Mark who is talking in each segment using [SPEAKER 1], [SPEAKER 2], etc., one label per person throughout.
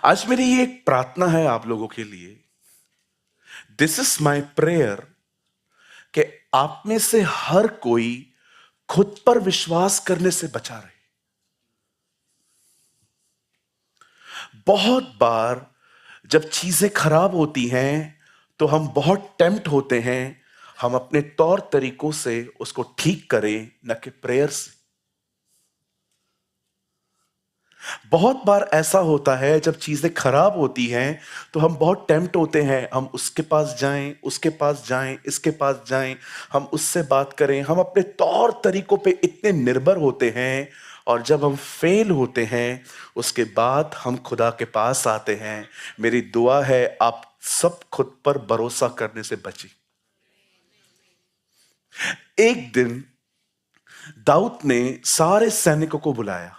[SPEAKER 1] आज मेरी ये एक प्रार्थना है आप लोगों के लिए। दिस इज माई प्रेयर कि आप में से हर कोई खुद पर विश्वास करने से बचा रहे। बहुत बार जब चीजें खराब होती हैं तो हम बहुत टेम्प्ट होते हैं हम अपने तौर तरीकों से उसको ठीक करें, न कि प्रेयर से। बहुत बार ऐसा होता है जब चीजें खराब होती हैं तो हम बहुत टेम्प्ट होते हैं हम उसके पास जाएं, उसके पास जाएं, इसके पास जाएं, हम उससे बात करें, हम अपने तौर तरीकों पे इतने निर्भर होते हैं। और जब हम फेल होते हैं उसके बाद हम खुदा के पास आते हैं। मेरी दुआ है आप सब खुद पर भरोसा करने से बची। एक दिन दाऊद ने सारे सैनिकों को बुलाया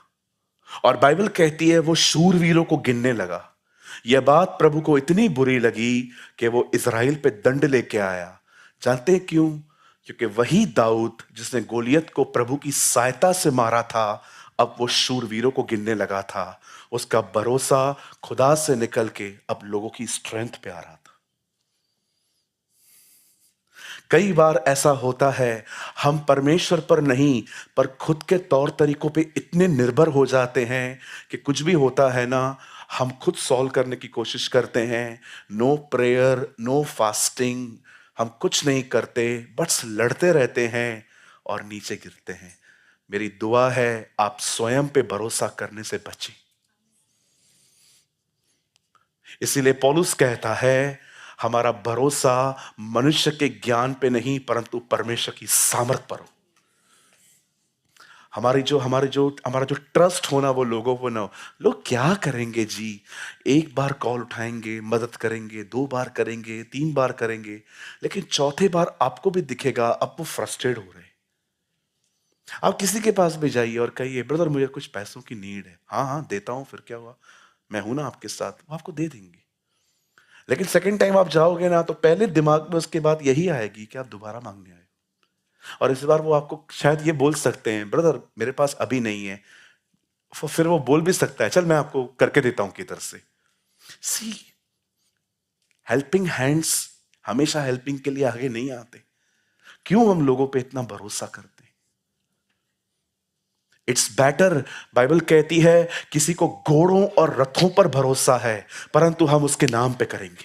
[SPEAKER 1] और बाइबल कहती है वो शूरवीरों को गिनने लगा। यह बात प्रभु को इतनी बुरी लगी कि वो इज़राइल पे दंड लेके आया। जानते हैं क्यों? क्योंकि वही दाऊद जिसने गोलियत को प्रभु की सहायता से मारा था, अब वो शूरवीरों को गिनने लगा था। उसका भरोसा खुदा से निकल के अब लोगों की स्ट्रेंथ पे आ रहा था। कई बार ऐसा होता है हम परमेश्वर पर नहीं पर खुद के तौर तरीकों पे इतने निर्भर हो जाते हैं कि कुछ भी होता है ना, हम खुद सॉल्व करने की कोशिश करते हैं। नो प्रेयर, नो फास्टिंग, हम कुछ नहीं करते, बस लड़ते रहते हैं और नीचे गिरते हैं। मेरी दुआ है आप स्वयं पे भरोसा करने से बचें। इसीलिए पौलुस कहता है हमारा भरोसा मनुष्य के ज्ञान पे नहीं परंतु परमेश्वर की सामर्थ पर हो। हमारा जो ट्रस्ट होना वो लोगों को ना हो। लोग क्या करेंगे जी, एक बार कॉल उठाएंगे, मदद करेंगे, 2 बार करेंगे, 3 बार करेंगे, लेकिन चौथे बार आपको भी दिखेगा अब वो फ्रस्ट्रेट हो रहे हैं। आप किसी के पास भी जाइए और कहिए ब्रदर मुझे कुछ पैसों की नीड है। हाँ हाँ देता हूं, फिर क्या हुआ, मैं हूं ना आपके साथ, वो आपको दे देंगे। लेकिन सेकंड टाइम आप जाओगे ना तो पहले दिमाग में उसके बाद यही आएगी कि आप दोबारा मांगने आए। और इस बार वो आपको शायद ये बोल सकते हैं ब्रदर मेरे पास अभी नहीं है। फिर वो बोल भी सकता है चल मैं आपको करके देता हूं किधर से। सी, हेल्पिंग हैंड्स हमेशा हेल्पिंग के लिए आगे नहीं आते। क्यों हम लोगों पे इतना भरोसा करते हैं? इट्स बेटर, बाइबल कहती है किसी को घोड़ों और रथों पर भरोसा है परंतु हम उसके नाम पे करेंगे।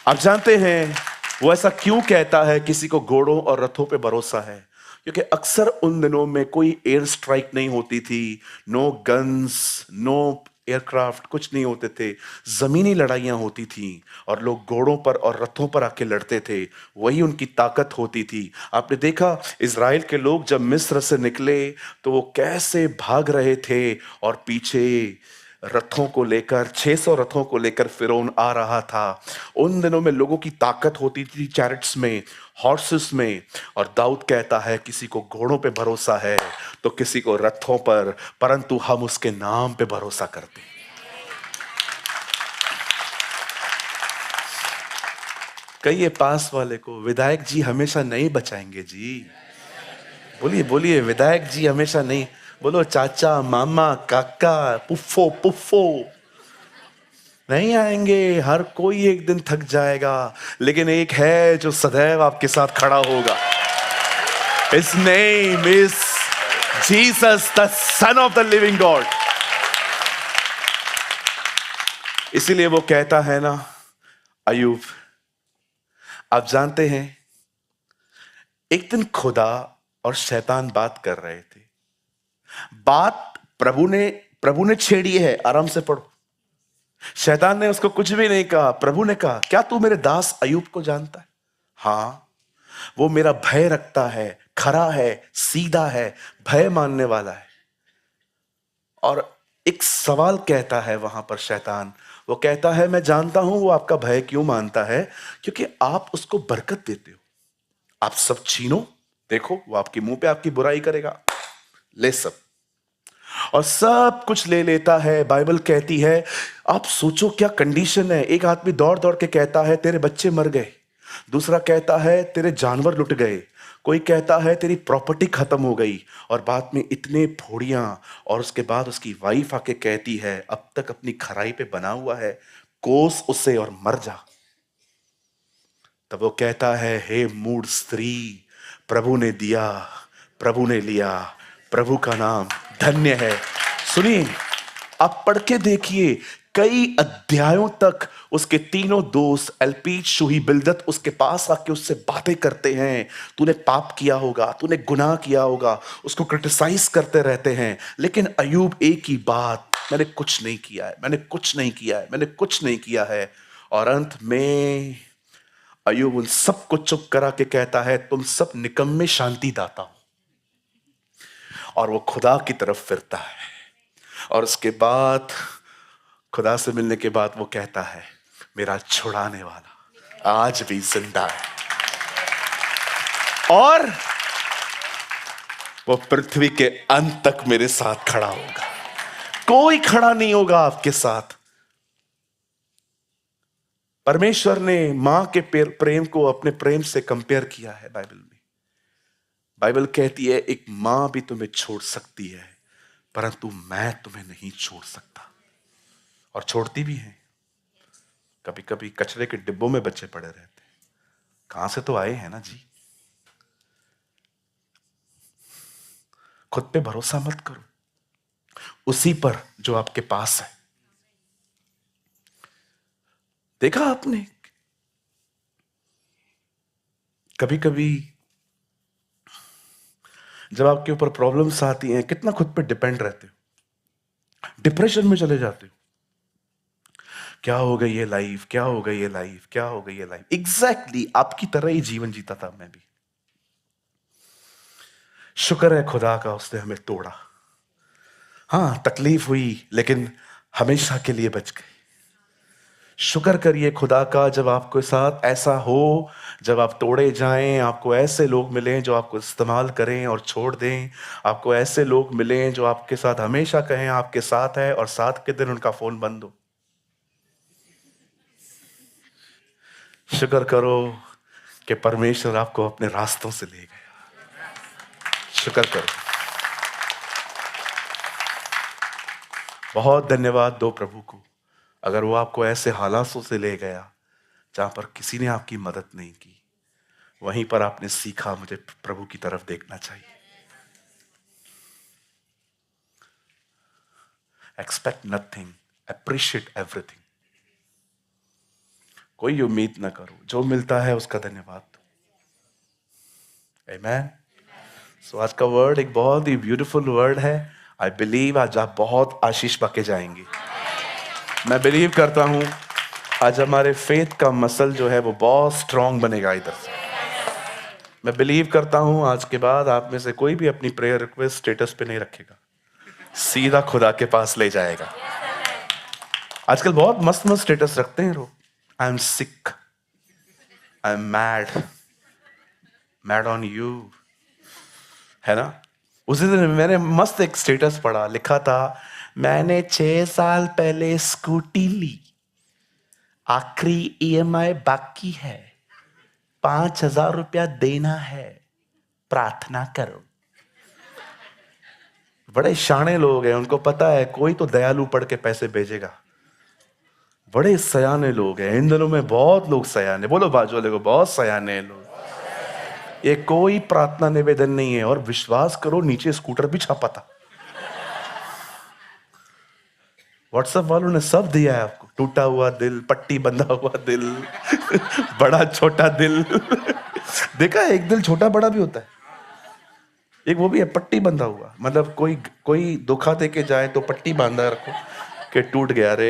[SPEAKER 1] आप जानते हैं वो ऐसा क्यों कहता है किसी को घोड़ों और रथों पे भरोसा है? क्योंकि अक्सर उन दिनों में कोई एयर स्ट्राइक नहीं होती थी, नो गन्स, नो एयरक्राफ्ट, कुछ नहीं होते थे। जमीनी लड़ाइयां होती थी और लोग घोड़ों पर और रथों पर आके लड़ते थे। वही उनकी ताकत होती थी। आपने देखा इज़राइल के लोग जब मिस्र से निकले तो वो कैसे भाग रहे थे और पीछे रथों को लेकर 600 रथों को लेकर फिरौन आ रहा था। उन दिनों में लोगों की ताकत होती थी चैरिट्स में, हॉर्सेस में। और दाऊद कहता है किसी को घोड़ों पे भरोसा है तो किसी को रथों पर, परंतु हम उसके नाम पे भरोसा करते हैं। कहिए पास वाले को विधायक जी हमेशा नहीं बचाएंगे जी। बोलिए बोलिए विधायक जी हमेशा नहीं। बोलो चाचा, मामा, काका, पुफ्फो पुफ्फो नहीं आएंगे। हर कोई एक दिन थक जाएगा, लेकिन एक है जो सदैव आपके साथ खड़ा होगा। His name is Jesus, the Son of the Living God. इसीलिए वो कहता है ना, अयूब, आप जानते हैं एक दिन खुदा और शैतान बात कर रहे थे। बात प्रभु ने छेड़ी है, आराम से पढ़ो। शैतान ने उसको कुछ भी नहीं कहा। प्रभु ने कहा क्या तू मेरे दास अयूब को जानता है? हाँ, वो मेरा भय रखता है, खरा है, सीधा है, भय मानने वाला है। और एक सवाल कहता है वहां पर शैतान, वो कहता है मैं जानता हूं वो आपका भय क्यों मानता है, क्योंकि आप उसको बरकत देते हो। आप सब छीनो, देखो वो आपके मुंह पे आपकी बुराई करेगा, ले सब, और सब कुछ ले लेता है। बाइबल कहती है आप सोचो क्या कंडीशन है। एक आदमी दौड़ दौड़ के कहता है तेरे बच्चे मर गए, दूसरा कहता है तेरे जानवर लुट गए, कोई कहता है तेरी प्रॉपर्टी खत्म हो गई, और बाद में इतने फोड़ियां, और उसके बाद उसकी वाइफ आके कहती है अब तक अपनी खराई पे बना हुआ है, कोस उसे और मर जा। तब वो कहता है हे मूढ़ स्त्री, प्रभु ने दिया, प्रभु ने लिया, प्रभु का नाम धन्य है। सुनिए, आप पढ़ के देखिए, कई अध्यायों तक उसके तीनों दोस्त एल्पीज, शूही, बिल्दत उसके पास आके उससे बातें करते हैं। तूने पाप किया होगा, तूने गुनाह किया होगा, उसको क्रिटिसाइज करते रहते हैं। लेकिन अयूब एक ही बात, मैंने कुछ नहीं किया है, मैंने कुछ नहीं किया है, मैंने कुछ नहीं किया है। और अंत में अयूब उन सबको चुप करा के कहता है तुम सब निकम्मे शांति दाता हो। और वो खुदा की तरफ फिरता है, और उसके बाद खुदा से मिलने के बाद वो कहता है मेरा छुड़ाने वाला आज भी जिंदा है, और वो पृथ्वी के अंत तक मेरे साथ खड़ा होगा। कोई खड़ा नहीं होगा आपके साथ। परमेश्वर ने मां के प्रेम को अपने प्रेम से कंपेयर किया है बाइबल में। बाइबल कहती है एक मां भी तुम्हें छोड़ सकती है, परंतु मैं तुम्हें नहीं छोड़ सकता। और छोड़ती भी है। कभी कभी कचरे के डिब्बों में बच्चे पड़े रहते हैं, कहां से तो आए हैं ना जी। खुद पे भरोसा मत करो, उसी पर जो आपके पास है। देखा आपने, कभी कभी जब आपके ऊपर प्रॉब्लम्स आती हैं, कितना खुद पे डिपेंड रहते हो, डिप्रेशन में चले जाते हो। क्या हो गई ये लाइफ, क्या हो गई ये लाइफ, क्या हो गई ये लाइफ। एग्जैक्टली आपकी तरह ही जीवन जीता था मैं भी। शुक्र है खुदा का, उसने हमें तोड़ा। हां तकलीफ हुई, लेकिन हमेशा के लिए बच गए। शुक्र करिए खुदा का, जब आपके साथ ऐसा हो, जब आप तोड़े जाएं, आपको ऐसे लोग मिलें जो आपको इस्तेमाल करें और छोड़ दें। आपको ऐसे लोग मिलें जो आपके साथ हमेशा कहें आपके साथ है, और साथ के दिन उनका फोन बंद हो। शुक्र करो कि परमेश्वर आपको अपने रास्तों से ले गया। शुक्र करो, बहुत धन्यवाद दो प्रभु को। अगर वो आपको ऐसे हालातों से ले गया जहां पर किसी ने आपकी मदद नहीं की, वहीं पर आपने सीखा मुझे प्रभु की तरफ देखना चाहिए। Expect nothing, appreciate everything. कोई उम्मीद ना करो, जो मिलता है उसका धन्यवाद दो। आमेन। सो आज का वर्ड एक बहुत ही ब्यूटीफुल वर्ड है। आई बिलीव आज आप बहुत आशीष पाके जाएंगे। मैं बिलीव करता हूं आज हमारे फेथ का मसल जो है वो बहुत स्ट्रांग बनेगा इधर से। मैं बिलीव करता हूं आज के बाद आप में से कोई भी अपनी प्रेयर रिक्वेस्ट स्टेटस पे नहीं रखेगा, सीधा खुदा के पास ले जाएगा। आजकल बहुत मस्त मस्त स्टेटस रखते हैं लोग। I am sick, I am mad, mad on you, है ना। उसी दिन मैंने मस्त एक स्टेटस पढ़ा, लिखा था मैंने 6 साल पहले स्कूटी ली, आखिरी ईएमआई बाकी है, 5,000 रुपया देना है, प्रार्थना करो। बड़े शाणे लोग हैं, उनको पता है कोई तो दयालु पढ़ के पैसे भेजेगा। बड़े सयाने लोग हैं इन दिनों में, बहुत लोग सयाने, बोलो बाजू वाले को बहुत सयाने हैं लोग। ये कोई प्रार्थना निवेदन नहीं है, और विश्वास करो नीचे स्कूटर भी छापा था। व्हाट्सएप वालों ने सब दिया है आपको, टूटा हुआ दिल, पट्टी बंधा हुआ दिल, बड़ा छोटा दिल। देखा है, एक दिल छोटा बड़ा भी होता है, एक वो भी है पट्टी बंधा हुआ। मतलब कोई कोई धोखा दे के जाए तो पट्टी बांधा रखो कि टूट गया रे।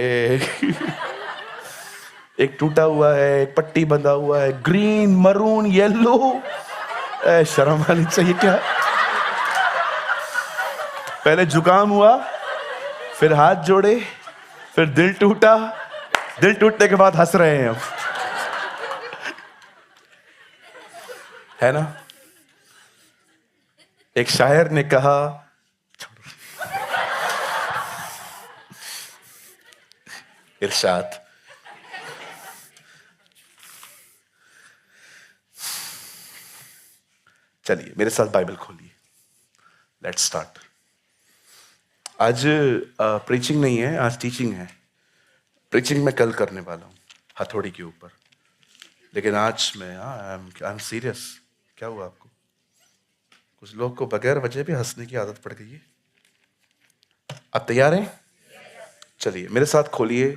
[SPEAKER 1] एक टूटा हुआ है, एक पट्टी बंधा हुआ है, ग्रीन, मरून, येलो। शर्म आनी चाहिए क्या। पहले जुकाम हुआ, फिर हाथ जोड़े, फिर दिल टूटा, दिल टूटने के बाद हंस रहे हैं हम, है ना। एक शायर ने कहा, इरशाद, चलिए मेरे साथ बाइबल खोलिए, लेट्स स्टार्ट। आज प्रीचिंग नहीं है, आज टीचिंग है। प्रीचिंग मैं कल करने वाला हूँ हथौड़ी के ऊपर, लेकिन आज मैं आई एम सीरियस। क्या हुआ आपको? कुछ लोग को बगैर वजह भी हंसने की आदत पड़ गई है। आप तैयार हैं? चलिए मेरे साथ खोलिए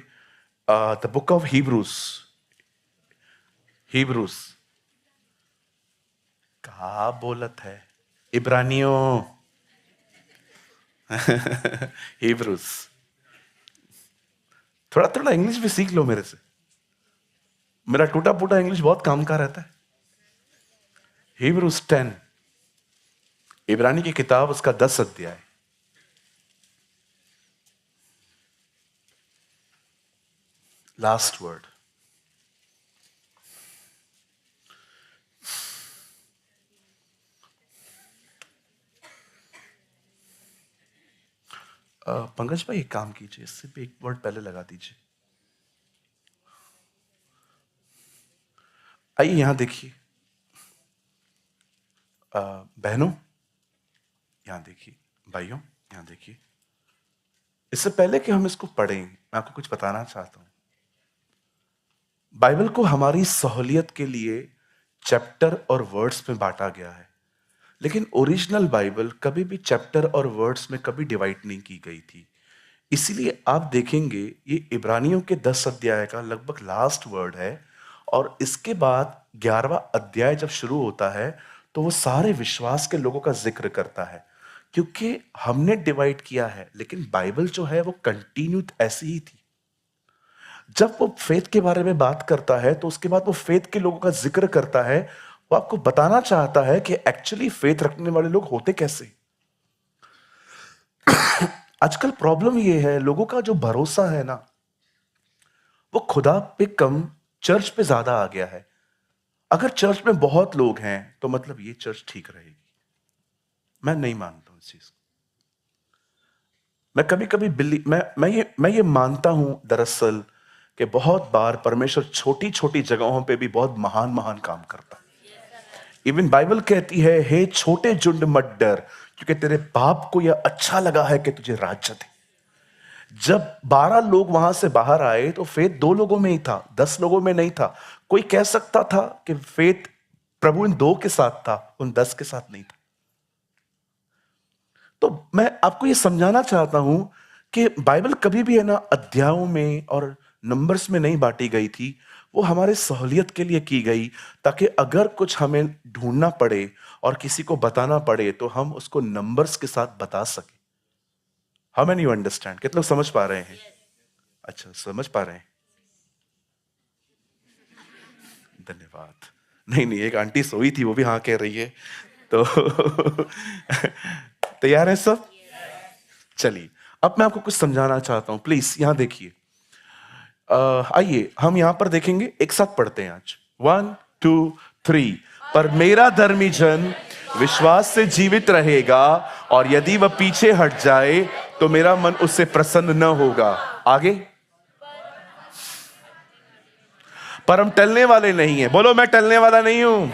[SPEAKER 1] the book of Hebrews. Hebrews कहा बोलत है, इब्रानियों। हिब्रूज। थोड़ा थोड़ा इंग्लिश भी सीख लो मेरे से, मेरा टूटा फूटा इंग्लिश बहुत काम का रहता है। हिब्रूज 10, इब्रानी की किताब, उसका 10 अध्याय। Last word. पंकज भाई एक काम कीजिए, इससे भी एक वर्ड पहले लगा दीजिए। आइए यहां देखिए, बहनों यहां देखिए, भाइयों यहां देखिए। इससे पहले कि हम इसको पढ़ें, मैं आपको कुछ बताना चाहता हूं। बाइबल को हमारी सहूलियत के लिए चैप्टर और वर्ड्स में बांटा गया है, लेकिन ओरिजिनल बाइबल कभी भी चैप्टर और वर्ड्स में कभी डिवाइड नहीं की गई थी। इसीलिए आप देखेंगे ये इब्रानियों के 10 अध्याय का लगभग लास्ट वर्ड है, और इसके बाद 11वां अध्याय जब शुरू होता है तो वो सारे विश्वास के लोगों का जिक्र करता है। क्योंकि हमने डिवाइड किया है, लेकिन बाइबल जो है वो कंटिन्यू ऐसी ही थी। जब वो फेथ के बारे में बात करता है तो उसके बाद वो फेथ के लोगों का जिक्र करता है। वो आपको बताना चाहता है कि एक्चुअली फेथ रखने वाले लोग होते कैसे। आजकल प्रॉब्लम ये है, लोगों का जो भरोसा है ना, वो खुदा पे कम चर्च पे ज्यादा आ गया है। अगर चर्च में बहुत लोग हैं तो मतलब ये चर्च ठीक रहेगी। मैं नहीं मानता हूं इस चीज को। मैं कभी कभी मैं ये मानता हूं दरअसल कि बहुत बार परमेश्वर छोटी छोटी जगहों पे भी बहुत महान महान काम करता है। इवन बाइबल कहती है, हे छोटे झुंड मत डर, क्योंकि तेरे बाप को यह अच्छा लगा है कि तुझे राज्य दे। जब 12 लोग वहां से बाहर आए तो फेथ 2 लोगों में ही था, 10 लोगों में नहीं था। कोई कह सकता था कि फेथ प्रभु इन 2 के साथ था, उन 10 के साथ नहीं था। तो मैं आपको यह समझाना चाहता हूं कि बाइबल कभी भी है ना अध्यायों में और नंबर्स में नहीं बांटी गई थी। वो हमारे सहूलियत के लिए की गई, ताकि अगर कुछ हमें ढूंढना पड़े और किसी को बताना पड़े तो हम उसको नंबर्स के साथ बता सके। How many you understand? कितने लोग समझ पा रहे हैं? अच्छा, समझ पा रहे हैं। धन्यवाद। नहीं नहीं, एक आंटी सोई थी, वो भी हाँ कह रही है। तो तैयार है सब? चलिए अब मैं आपको कुछ समझाना चाहता हूं, प्लीज यहां देखिए। आइए हम यहां पर देखेंगे, एक साथ पढ़ते हैं आज। 1 2 3। पर मेरा धर्मी जन विश्वास से जीवित रहेगा, और यदि वह पीछे हट जाए तो मेरा मन उससे प्रसन्न न होगा। आगे, पर हम टलने वाले नहीं हैं। बोलो, मैं टलने वाला नहीं हूं।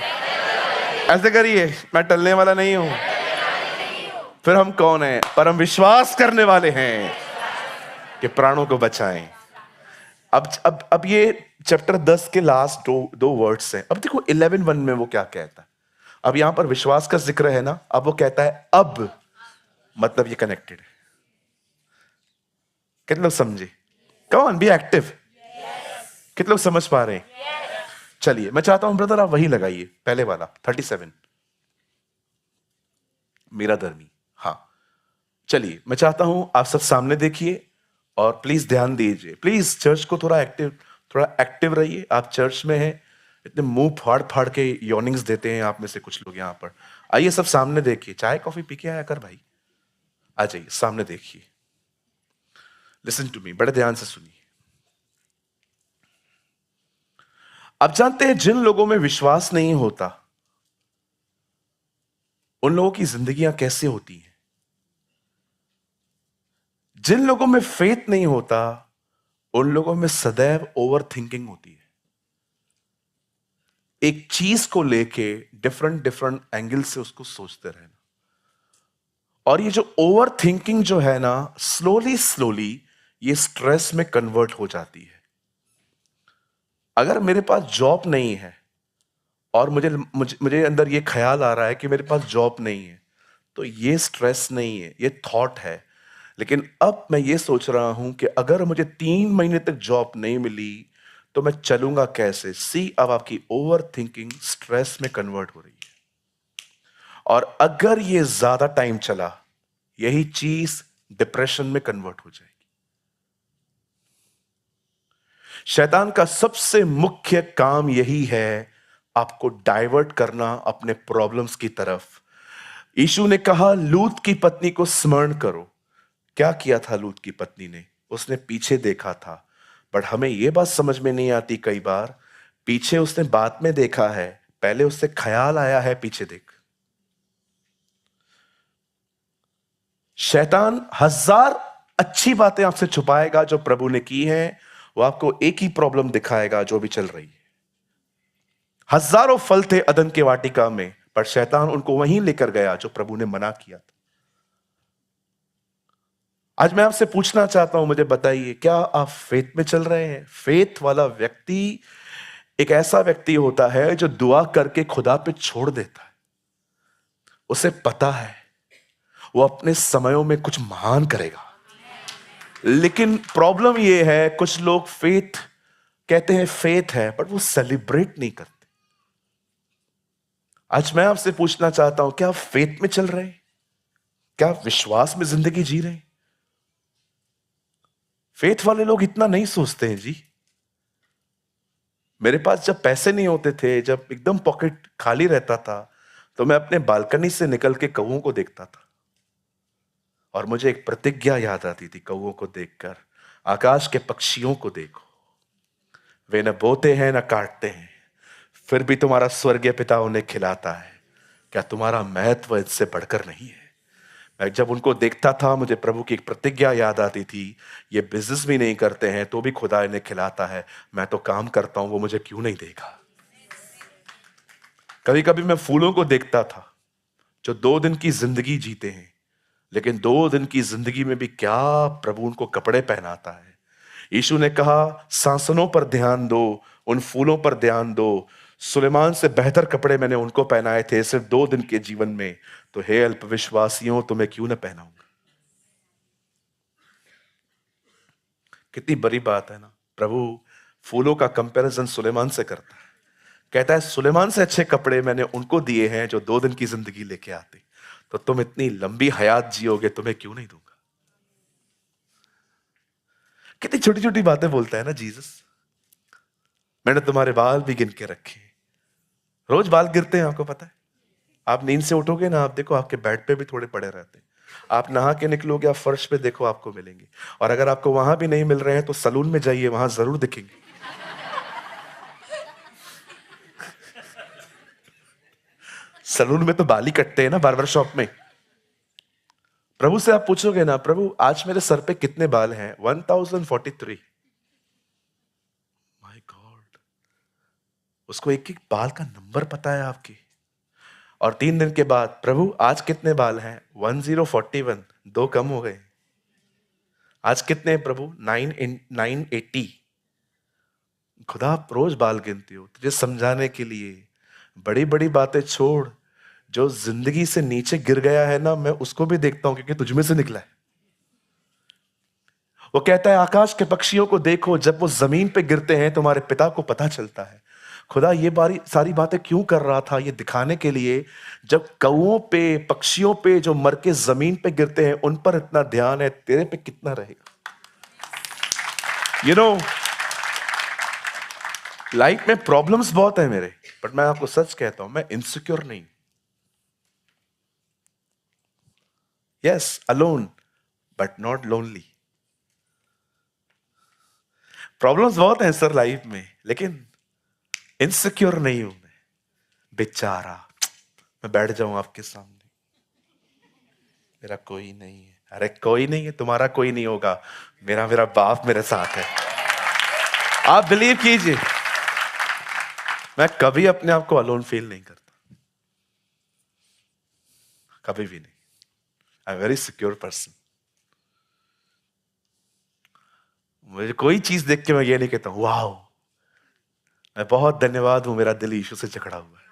[SPEAKER 1] ऐसे करिए, मैं टलने वाला नहीं हूं। फिर हम कौन हैं? पर हम विश्वास करने वाले हैं कि प्राणों को बचाएं। अब ये चैप्टर 10 के लास्ट दो वर्ड्स हैं। अब देखो 11:1 में वो क्या कहता है। अब यहां पर विश्वास का जिक्र है ना, अब वो कहता है अब, मतलब ये कनेक्टेड है। कितने लोग समझे? Come on, be active. कितने लोग समझ पा रहे हैं? चलिए मैं चाहता हूं ब्रदर आप वही लगाइए, पहले वाला 37, मेरा धर्मी। हाँ, चलिए मैं चाहता हूं आप सब सामने देखिए और प्लीज ध्यान दीजिए। प्लीज चर्च को थोड़ा एक्टिव रहिए। आप चर्च में हैं, इतने मुंह फाड़ फाड़ के यॉर्निंग्स देते हैं आप में से कुछ लोग यहां पर। आइए सब सामने देखिए, चाय कॉफी पी के आया कर भाई। आ जाइए सामने देखिए, लिसन टू मी, बड़े ध्यान से सुनिए। आप जानते हैं जिन लोगों में विश्वास नहीं होता उन लोगों की जिंदगियां कैसे होती हैं? जिन लोगों में फेथ नहीं होता उन लोगों में सदैव ओवर थिंकिंग होती है। एक चीज को लेके डिफरेंट डिफरेंट एंगल से उसको सोचते रहना। और ये जो ओवर थिंकिंग जो है ना, स्लोली स्लोली ये स्ट्रेस में कन्वर्ट हो जाती है। अगर मेरे पास जॉब नहीं है और मुझे मुझे मुझे अंदर ये ख्याल आ रहा है कि मेरे पास जॉब नहीं है, तो ये स्ट्रेस नहीं है, ये थॉट है। लेकिन अब मैं ये सोच रहा हूं कि अगर मुझे 3 महीने तक जॉब नहीं मिली तो मैं चलूंगा कैसे। सी, अब आपकी ओवर थिंकिंग स्ट्रेस में कन्वर्ट हो रही है। और अगर ये ज्यादा टाइम चला, यही चीज डिप्रेशन में कन्वर्ट हो जाएगी। शैतान का सबसे मुख्य काम यही है, आपको डाइवर्ट करना अपने प्रॉब्लम्स की तरफ। यीशु ने कहा लूत की पत्नी को स्मरण करो। क्या किया था लूत की पत्नी ने? उसने पीछे देखा था। बट हमें यह बात समझ में नहीं आती कई बार, पीछे उसने बाद में देखा है, पहले उससे ख्याल आया है पीछे देख। शैतान 1000 अच्छी बातें आपसे छुपाएगा जो प्रभु ने की है, वो आपको एक ही प्रॉब्लम दिखाएगा जो भी चल रही है। हजारों फल थे अदन के वाटिका में, पर शैतान उनको वहीं लेकर गया जो प्रभु ने मना किया था। आज मैं आपसे पूछना चाहता हूं, मुझे बताइए, क्या आप फेथ में चल रहे हैं? फेथ वाला व्यक्ति एक ऐसा व्यक्ति होता है जो दुआ करके खुदा पे छोड़ देता है। उसे पता है वो अपने समयों में कुछ महान करेगा। लेकिन प्रॉब्लम ये है, कुछ लोग फेथ कहते हैं, फेथ है, बट वो सेलिब्रेट नहीं करते। आज मैं आपसे पूछना चाहता हूं, क्या आप फेथ में चल रहे हैं? क्या आप विश्वास में जिंदगी जी रहे हैं? फेथ वाले लोग इतना नहीं सोचते हैं जी। मेरे पास जब पैसे नहीं होते थे, जब एकदम पॉकेट खाली रहता था, तो मैं अपने बालकनी से निकल के कौवों को देखता था और मुझे एक प्रतिज्ञा याद आती थी कौवों को देखकर, आकाश के पक्षियों को देखो, वे न बोते हैं न काटते हैं, फिर भी तुम्हारा स्वर्गीय पिता उन्हें खिलाता है। क्या तुम्हारा महत्व इससे बढ़कर नहीं है? मैं जब उनको देखता था, मुझे प्रभु की एक प्रतिज्ञा याद आती थी, ये बिजनेस भी नहीं करते हैं तो भी खुदा इन्हें खिलाता है, मैं तो काम करता हूं, वो मुझे क्यों नहीं देगा? कभी कभी मैं फूलों को देखता था जो 2 दिन की जिंदगी जीते हैं, लेकिन 2 दिन की जिंदगी में भी क्या प्रभु उनको कपड़े पहनाता है। यीशु ने कहा सांसनों पर ध्यान दो, उन फूलों पर ध्यान दो। सुलेमान से बेहतर कपड़े मैंने उनको पहनाए थे सिर्फ 2 दिन के जीवन में, तो हे अल्पविश्वासियों, तुम्हें क्यों न पहनाऊंगा? कितनी बड़ी बात है ना। प्रभु फूलों का कंपैरिजन सुलेमान से करता है, कहता है सुलेमान से अच्छे कपड़े मैंने उनको दिए हैं जो 2 दिन की जिंदगी लेके आते, तो तुम इतनी लंबी हयात जियोगे, तुम्हें क्यों नहीं दूंगा? कितनी छोटी छोटी बातें बोलता है ना जीसस। मैंने तुम्हारे बाल भी गिन के रखे। रोज बाल गिरते हैं, आपको पता है। आप नींद से उठोगे ना, आप देखो आपके बेड पे भी थोड़े पड़े रहते हैं। आप नहा के निकलोगे, आप फर्श पे देखो, आपको मिलेंगे। और अगर आपको वहां भी नहीं मिल रहे हैं तो सलून में जाइए, वहां जरूर दिखेंगे। सलून में तो बाल ही कटते हैं ना, बार्बर शॉप में। प्रभु से आप पूछोगे ना, प्रभु आज मेरे सर पे कितने बाल हैं? 1043। माय गॉड, उसको एक एक बाल का नंबर पता है आपकी। और 3 दिन के बाद, प्रभु आज कितने बाल हैं? 1041, 2 कम हो गए। आज कितने हैं प्रभु? 980। खुदा आप रोज बाल गिनती हो तुझे समझाने के लिए। बड़ी बड़ी बातें छोड़, जो जिंदगी से नीचे गिर गया है ना, मैं उसको भी देखता हूं क्योंकि तुझमें से निकला है। वो कहता है आकाश के पक्षियों को देखो, जब वो जमीन पे गिरते हैं तुम्हारे पिता को पता चलता है। खुदा ये सारी बातें क्यों कर रहा था? ये दिखाने के लिए, जब कौओं पे, पक्षियों पे जो मर के जमीन पे गिरते हैं उन पर इतना ध्यान है, तेरे पे कितना रहेगा? यू नो, लाइफ में प्रॉब्लम्स बहुत है मेरे, बट मैं आपको सच कहता हूं, मैं इनसिक्योर नहीं। Yes, alone but not lonely. Problems बहुत हैं सर लाइफ में, लेकिन इनसिक्योर नहीं हूं मैं। बेचारा, मैं बैठ जाऊं आपके सामने, मेरा कोई नहीं है। अरे कोई नहीं है, तुम्हारा कोई नहीं होगा, मेरा मेरा बाप मेरे साथ है। आप बिलीव कीजिए। मैं कभी अपने आप को अलोन फील नहीं करता, कभी भी नहीं। I am very secure person. मुझे कोई चीज देख के मैं ये नहीं कहता वाह, मैं बहुत धन्यवाद हूं मेरा दिल यीशु से जकड़ा हुआ है।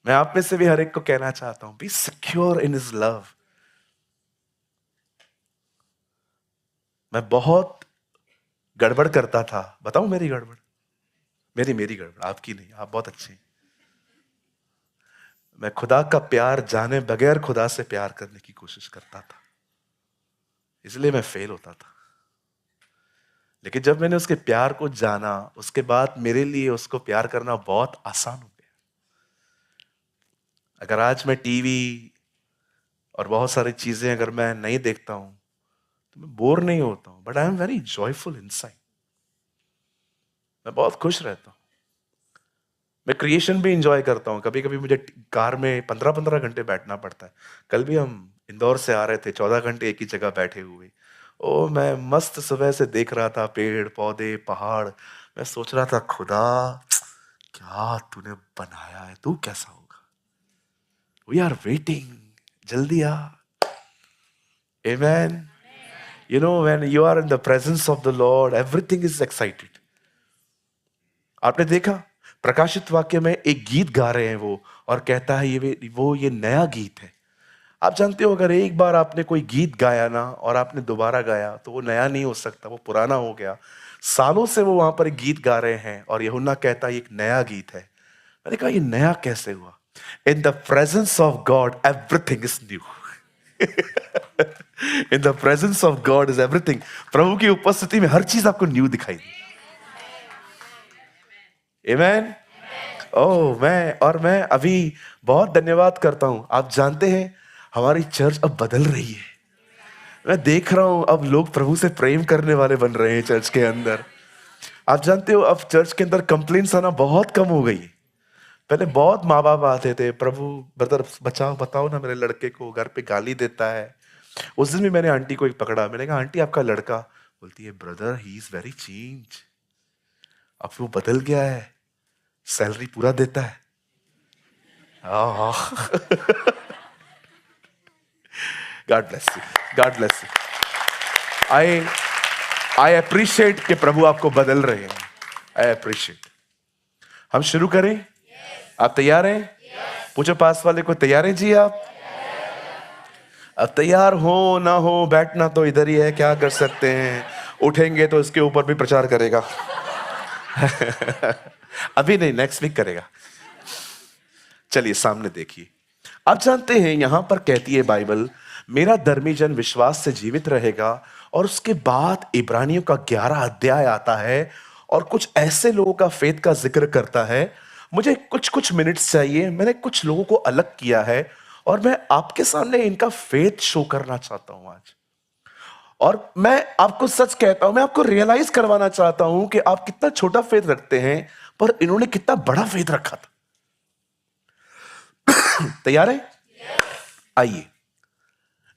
[SPEAKER 1] मैं आप में से भी हर एक को कहना चाहता हूं, be secure in his love. मैं बहुत गड़बड़ करता था, बताऊं मेरी गड़बड़, मेरी गड़बड़, आपकी नहीं, आप बहुत अच्छे हैं। मैं खुदा का प्यार जाने बगैर खुदा से प्यार करने की कोशिश करता था, इसलिए मैं फेल होता था। लेकिन जब मैंने उसके प्यार को जाना, उसके बाद मेरे लिए उसको प्यार करना बहुत आसान हो गया। अगर आज मैं टीवी और बहुत सारी चीजें अगर मैं नहीं देखता हूं तो मैं बोर नहीं होता हूं, but I am very joyful inside. मैं बहुत खुश रहता हूं। मैं क्रिएशन भी इंजॉय करता हूं। कभी कभी मुझे कार में 15-15 घंटे बैठना पड़ता है। कल भी हम इंदौर से आ रहे थे, 14 घंटे एक ही जगह बैठे हुए। ओ मैं मस्त सुबह से देख रहा था पेड़ पौधे पहाड़। मैं सोच रहा था खुदा क्या तूने बनाया है, तू कैसा होगा। वी आर वेटिंग, जल्दी आ। Amen. You know, when you are in the presence of the Lord, everything is excited. आपने देखा प्रकाशित वाक्य में एक गीत गा रहे हैं वो, और कहता है ये नया गीत है। आप जानते हो अगर एक बार आपने कोई गीत गाया ना और आपने दोबारा गाया तो वो नया नहीं हो सकता, वो पुराना हो गया। सालों से वो वहां पर एक गीत गा रहे हैं और यूहन्ना कहता है एक नया गीत है। मैंने कहा ये नया कैसे हुआ? In the presence of God everything is new. In the presence of God is everything. प्रभु की उपस्थिति में हर चीज आपको न्यू दिखाई दी। आमेन। मैं अभी बहुत धन्यवाद करता हूं। आप जानते हैं हमारी चर्च अब बदल रही है। मैं देख रहा हूं अब लोग प्रभु से प्रेम करने वाले बन रहे हैं चर्च के अंदर। आप जानते हो अब चर्च के अंदर कंप्लेंट्स आना बहुत कम हो गई। पहले बहुत माँ बाप आते थे, प्रभु ब्रदर बचाओ, बताओ ना मेरे लड़के को घर पे गाली देता है। उस दिन भी मैंने आंटी को एक पकड़ा। मैंने कहा आंटी आपका लड़का, बोलती है brother he is very change, अब वो बदल गया है, सैलरी पूरा देता है। God bless you, God bless you. I appreciate कि प्रभु आपको बदल रहे हैं। I appreciate. हम शुरू करें? आप तैयार हैं? पूछो पास वाले को, तैयार हैं जी आप? अब तैयार हो ना हो, बैठना तो इधर ही है, क्या कर सकते हैं। उठेंगे तो इसके ऊपर भी प्रचार करेगा। अभी नहीं, नेक्स्ट वीक करेगा। चलिए सामने देखिए। आप जानते हैं यहां पर कहती है बाइबल, मेरा धर्मी जन विश्वास से जीवित रहेगा। और उसके बाद इब्रानियों का 11 अध्याय आता है और कुछ ऐसे लोगों का फेथ का जिक्र करता है। मुझे कुछ मिनट्स चाहिए, मैंने कुछ लोगों को अलग किया है और मैं आपके सामने इनका फेथ शो करना चाहता हूं आज। और मैं आपको सच कहता हूं, मैं आपको रियलाइज करवाना चाहता हूं कि आप कितना छोटा फेथ रखते हैं, पर इन्होंने कितना बड़ा फेथ रखा था। तैयार है? आइए।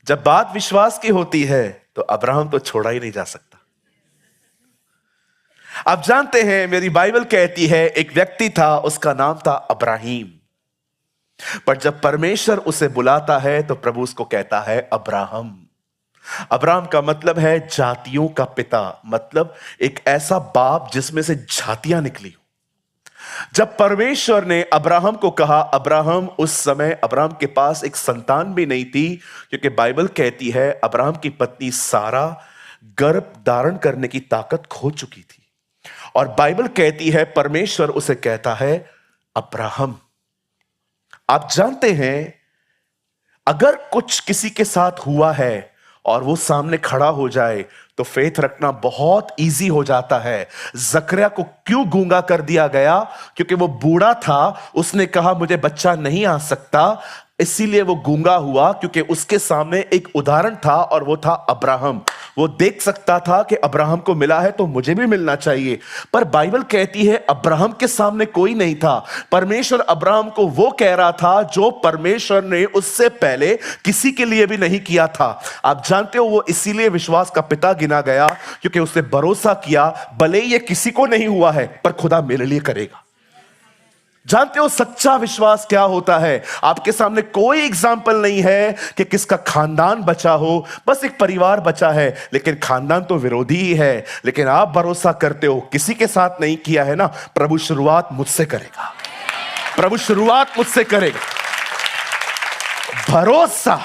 [SPEAKER 1] जब बात विश्वास की होती है तो अब्राहम तो छोड़ा ही नहीं जा सकता। आप जानते हैं मेरी बाइबल कहती है एक व्यक्ति था, उसका नाम था अब्राहीम। पर जब परमेश्वर उसे बुलाता है तो प्रभु उसको कहता है अब्राहम। अब्राहम का मतलब है जातियों का पिता, मतलब एक ऐसा बाप जिसमें से जातियां निकली। जब परमेश्वर ने अब्राहम को कहा अब्राहम, उस समय अब्राहम के पास एक संतान भी नहीं थी, क्योंकि बाइबल कहती है अब्राहम की पत्नी सारा गर्भ धारण करने की ताकत खो चुकी थी। और बाइबल कहती है परमेश्वर उसे कहता है अब्राहम। आप जानते हैं अगर कुछ किसी के साथ हुआ है और वो सामने खड़ा हो जाए तो फेथ रखना बहुत इजी हो जाता है। जकरिया को क्यों गूंगा कर दिया गया? क्योंकि वो बूढ़ा था, उसने कहा मुझे बच्चा नहीं आ सकता, इसीलिए वो गूंगा हुआ, क्योंकि उसके सामने एक उदाहरण था और वो था अब्राहम। वो देख सकता था कि अब्राहम को मिला है तो मुझे भी मिलना चाहिए। पर बाइबल कहती है अब्राहम के सामने कोई नहीं था। परमेश्वर अब्राहम को वो कह रहा था जो परमेश्वर ने उससे पहले किसी के लिए भी नहीं किया था। आप जानते हो वो इसीलिए विश्वास का पिता गिना गया, क्योंकि उसने भरोसा किया भले ये किसी को नहीं हुआ है पर खुदा मेरे लिए करेगा। जानते हो सच्चा विश्वास क्या होता है? आपके सामने कोई एग्जाम्पल नहीं है कि किसका खानदान बचा हो, बस एक परिवार बचा है, लेकिन खानदान तो विरोधी ही है। लेकिन आप भरोसा करते हो, किसी के साथ नहीं किया है ना, प्रभु शुरुआत मुझसे करेगा, प्रभु शुरुआत मुझसे करेगा। भरोसा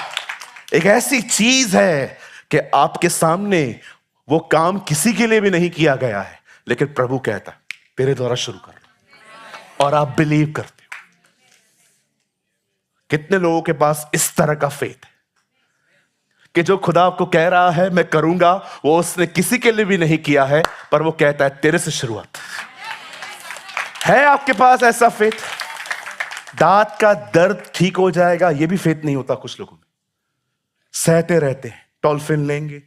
[SPEAKER 1] एक ऐसी चीज है कि आपके सामने वो काम किसी के लिए भी नहीं किया गया है, लेकिन प्रभु कहता है तेरे द्वारा शुरू कर, और आप बिलीव करते हो। कितने लोगों के पास इस तरह का फेथ है कि जो खुदा आपको कह रहा है मैं करूंगा, वो उसने किसी के लिए भी नहीं किया है, पर वो कहता है तेरे से शुरुआत है। आपके पास ऐसा फेथ? दांत का दर्द ठीक हो जाएगा, ये भी फेथ नहीं होता कुछ लोगों में। सहते रहते हैं, टॉल्फिन लेंगे,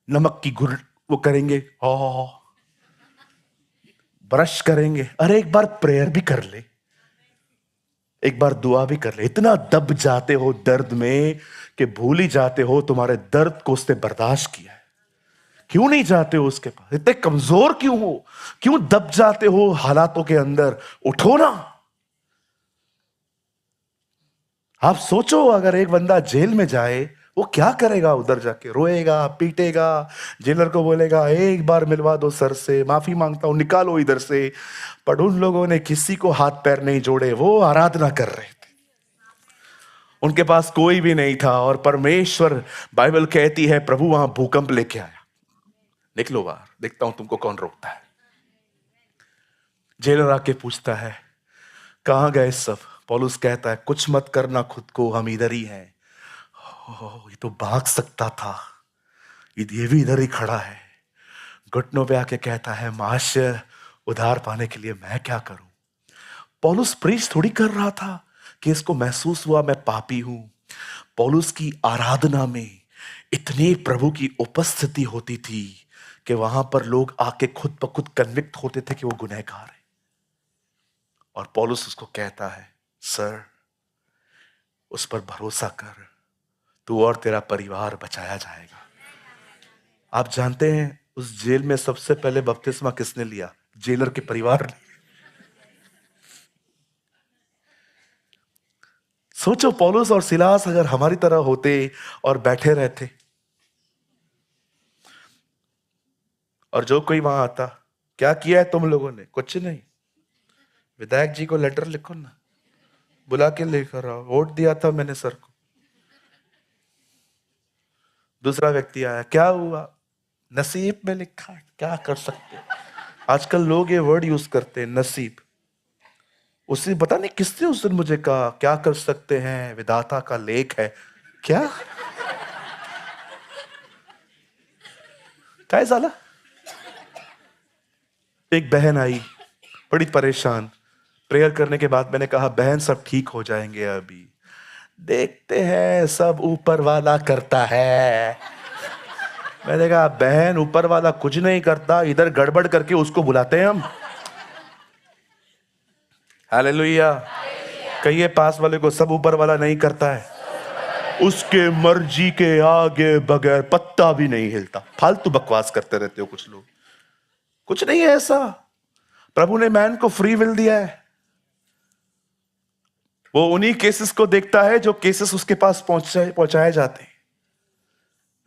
[SPEAKER 1] नमक की घुर वो करेंगे, ब्रश करेंगे, अरे एक बार प्रेयर भी कर ले, एक बार दुआ भी कर ले। इतना दब जाते हो दर्द में कि भूल ही जाते हो तुम्हारे दर्द को उसने बर्दाश्त किया है। क्यों नहीं जाते हो उसके पास? इतने कमजोर क्यों हो? क्यों दब जाते हो हालातों के अंदर? उठो ना। आप सोचो, अगर एक बंदा जेल में जाए, वो क्या करेगा? उधर जाके रोएगा, पीटेगा, जेलर को बोलेगा एक बार मिलवा दो सर से, माफी मांगता हूं, निकालो इधर से। पर उन लोगों ने किसी को हाथ पैर नहीं जोड़े, वो आराधना कर रहे थे, उनके पास कोई भी नहीं था। और परमेश्वर, बाइबल कहती है, प्रभु वहां भूकंप लेके आया, निकलो बाहर, देखता हूं तुमको कौन रोकता है। जेलर आके पूछता है कहां गए सब? पौलुस कहता है कुछ मत करना खुद को, हम इधर ही हैं। ये तो भाग सकता था, ये भी इधर ही खड़ा है। घुटनों पे आके कहता है महाशय, उधार पाने के लिए मैं क्या करूं? पौलुस प्रीच थोड़ी कर रहा था कि इसको महसूस हुआ मैं पापी हूं। पौलुस की आराधना में इतनी प्रभु की उपस्थिति होती थी कि वहां पर लोग आके खुद ब खुद कन्विक्ट होते थे कि वो गुनहगार है। और पौलुस उसको कहता है सर, उस पर भरोसा कर, तू और तेरा परिवार बचाया जाएगा। आप जानते हैं उस जेल में सबसे पहले बपतिस्मा किसने लिया? जेलर के परिवार ने। सोचो, पौलुस और सिलास अगर हमारी तरह होते और बैठे रहते, और जो कोई वहां आता, क्या किया है तुम लोगों ने? कुछ नहीं, विधायक जी को लेटर लिखो ना, बुला के लेकर आओ, वोट दिया था मैंने सर को। दूसरा व्यक्ति आया, क्या हुआ? नसीब में लिखा है, क्या कर सकते हैं। आजकल लोग ये वर्ड यूज करते हैं, नसीब। उसी पता नहीं किसने उस दिन मुझे कहा, क्या कर सकते हैं, विधाता का लेख है। क्या क्या है साला? एक बहन आई बड़ी परेशान, प्रेयर करने के बाद मैंने कहा बहन सब ठीक हो जाएंगे, अभी देखते हैं, सब ऊपर वाला करता है। मैंने कहा बहन, ऊपर वाला कुछ नहीं करता, इधर गड़बड़ करके उसको बुलाते हैं हम। हालेलुया। कहिए पास वाले को, सब ऊपर वाला नहीं करता है, उसके मर्जी के आगे बगैर पत्ता भी नहीं हिलता। फालतू बकवास करते रहते हो कुछ लोग, कुछ नहीं है ऐसा। प्रभु ने मैन को फ्री विल दिया है, वो उन्हीं केसेस को देखता है जो केसेस उसके पास पहुंचाए जाते हैं।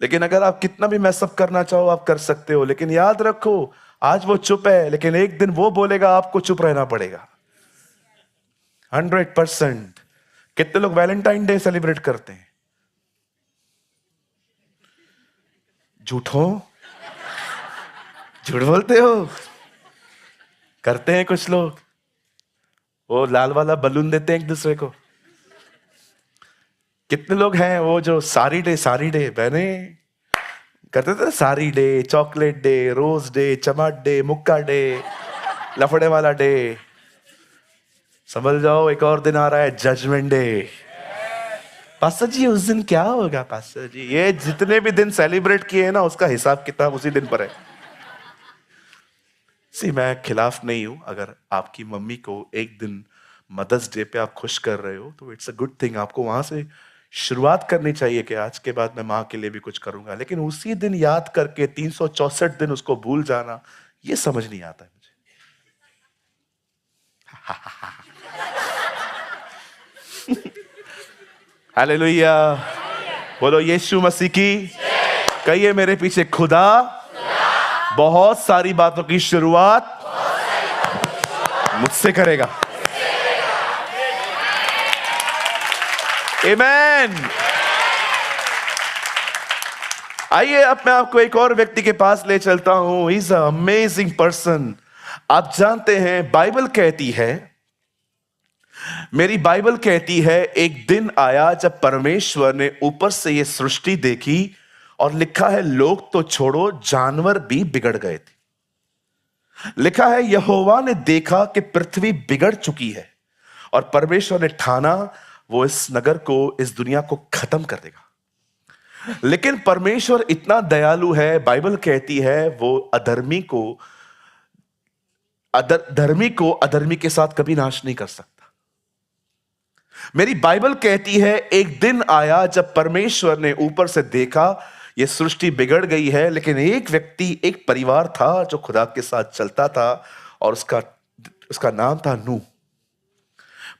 [SPEAKER 1] लेकिन अगर आप कितना भी मैसअप करना चाहो आप कर सकते हो, लेकिन याद रखो आज वो चुप है, लेकिन एक दिन वो बोलेगा, आपको चुप रहना पड़ेगा। 100%। कितने लोग वैलेंटाइन डे सेलिब्रेट करते हैं? झूठों, झूठ बोलते हो। करते हैं कुछ लोग, वो लाल वाला बलून देते हैं एक दूसरे को। कितने लोग हैं वो जो सारी डे बहने करते थे, sari day, chocolate day, rose day, चमाट डे, मुक्का डे, लफड़े वाला डे। समझ जाओ एक और दिन आ रहा है, जजमेंट डे। पास्टर जी उस दिन क्या होगा? पास्टर जी ये जितने भी दिन सेलिब्रेट किए हैं ना, उसका हिसाब किताब उसी दिन पर है। मैं खिलाफ नहीं हूं, अगर आपकी मम्मी को एक दिन मदर्स डे पे आप खुश कर रहे हो तो इट्स अ गुड थिंग। आपको वहां से शुरुआत करनी चाहिए कि आज के बाद मैं माँ के लिए भी कुछ करूंगा। लेकिन उसी दिन याद करके 364 दिन उसको भूल जाना, ये समझ नहीं आता है मुझे। हालेलुया। बोलो यीशु मसीह की। कहिए मेरे पीछे खुदा बहुत सारी बातों की शुरुआत मुझसे करेगा। आमीन। आइए अब मैं आपको एक और व्यक्ति के पास ले चलता हूं। He is a amazing person. आप जानते हैं बाइबल कहती है, मेरी बाइबल कहती है, एक दिन आया जब परमेश्वर ने ऊपर से यह सृष्टि देखी और लिखा है लोग तो छोड़ो जानवर भी बिगड़ गए थे। लिखा है यहोवा ने देखा कि पृथ्वी बिगड़ चुकी है और परमेश्वर ने ठाना वो इस नगर को, इस दुनिया को खत्म कर देगा। लेकिन परमेश्वर इतना दयालु है, बाइबल कहती है वो धर्मी को अधर्मी के साथ कभी नाश नहीं कर सकता। मेरी बाइबल कहती है एक दिन आया जब परमेश्वर ने ऊपर से देखा यह सृष्टि बिगड़ गई है, लेकिन एक व्यक्ति, एक परिवार था जो खुदा के साथ चलता था और उसका नाम था नूह।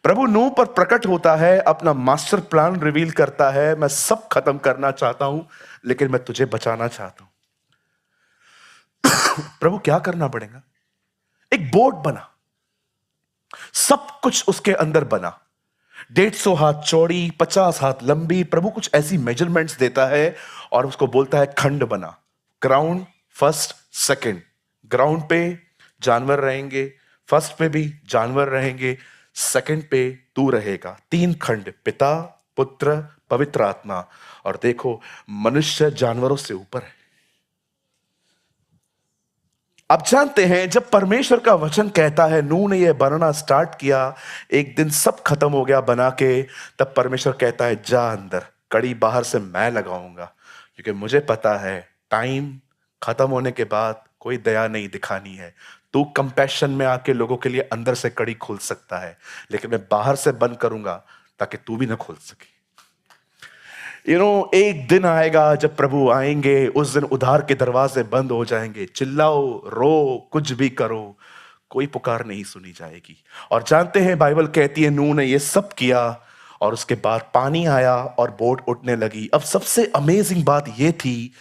[SPEAKER 1] प्रभु नूह पर प्रकट होता है, अपना मास्टर प्लान रिवील करता है। मैं सब खत्म करना चाहता हूं लेकिन मैं तुझे बचाना चाहता हूं। प्रभु क्या करना पड़ेगा? एक बोट बना, सब कुछ उसके अंदर बना, 150 हाथ चौड़ी, 50 हाथ लंबी। प्रभु कुछ ऐसी मेजरमेंट्स देता है और उसको बोलता है खंड बना। Ground, first, second. ग्राउंड पे जानवर रहेंगे, फर्स्ट पे भी जानवर रहेंगे, सेकंड पे तू रहेगा। 3 खंड, पिता, पुत्र, पवित्र आत्मा। और देखो मनुष्य जानवरों से ऊपर है। अब जानते हैं जब परमेश्वर का वचन कहता है नूह ने यह बनाना स्टार्ट किया, एक दिन सब खत्म हो गया बना के, तब परमेश्वर कहता है जा अंदर, कड़ी बाहर से मैं लगाऊंगा, क्योंकि मुझे पता है टाइम खत्म होने के बाद कोई दया नहीं दिखानी है। तू कंपैशन में आके लोगों के लिए अंदर से कड़ी खोल सकता है, लेकिन मैं बाहर से बंद करूंगा ताकि तू भी ना खोल सके। एक दिन आएगा जब प्रभु आएंगे, उस दिन उधार के दरवाजे बंद हो जाएंगे। चिल्लाओ, रो, कुछ भी करो, कोई पुकार नहीं सुनी जाएगी। और जानते हैं बाइबल कहती है नूह ने ये सब किया और उसके बाद पानी आया और बोट उठने लगी। अब सबसे अमेजिंग बात यह थी,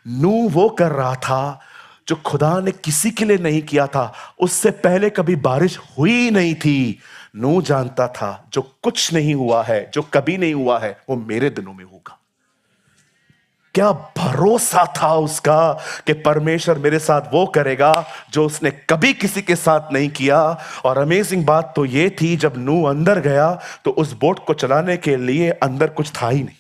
[SPEAKER 1] नूह वो कर रहा था जो खुदा ने किसी के लिए नहीं किया था। उससे पहले कभी बारिश हुई नहीं थी। नूह जानता था जो कुछ नहीं हुआ है, जो कभी नहीं हुआ है, वो मेरे दिनों में होगा। क्या भरोसा था उसका कि परमेश्वर मेरे साथ वो करेगा जो उसने कभी किसी के साथ नहीं किया। और अमेजिंग बात तो ये थी, जब नूह अंदर गया तो उस बोट को चलाने के लिए अंदर कुछ था ही नहीं।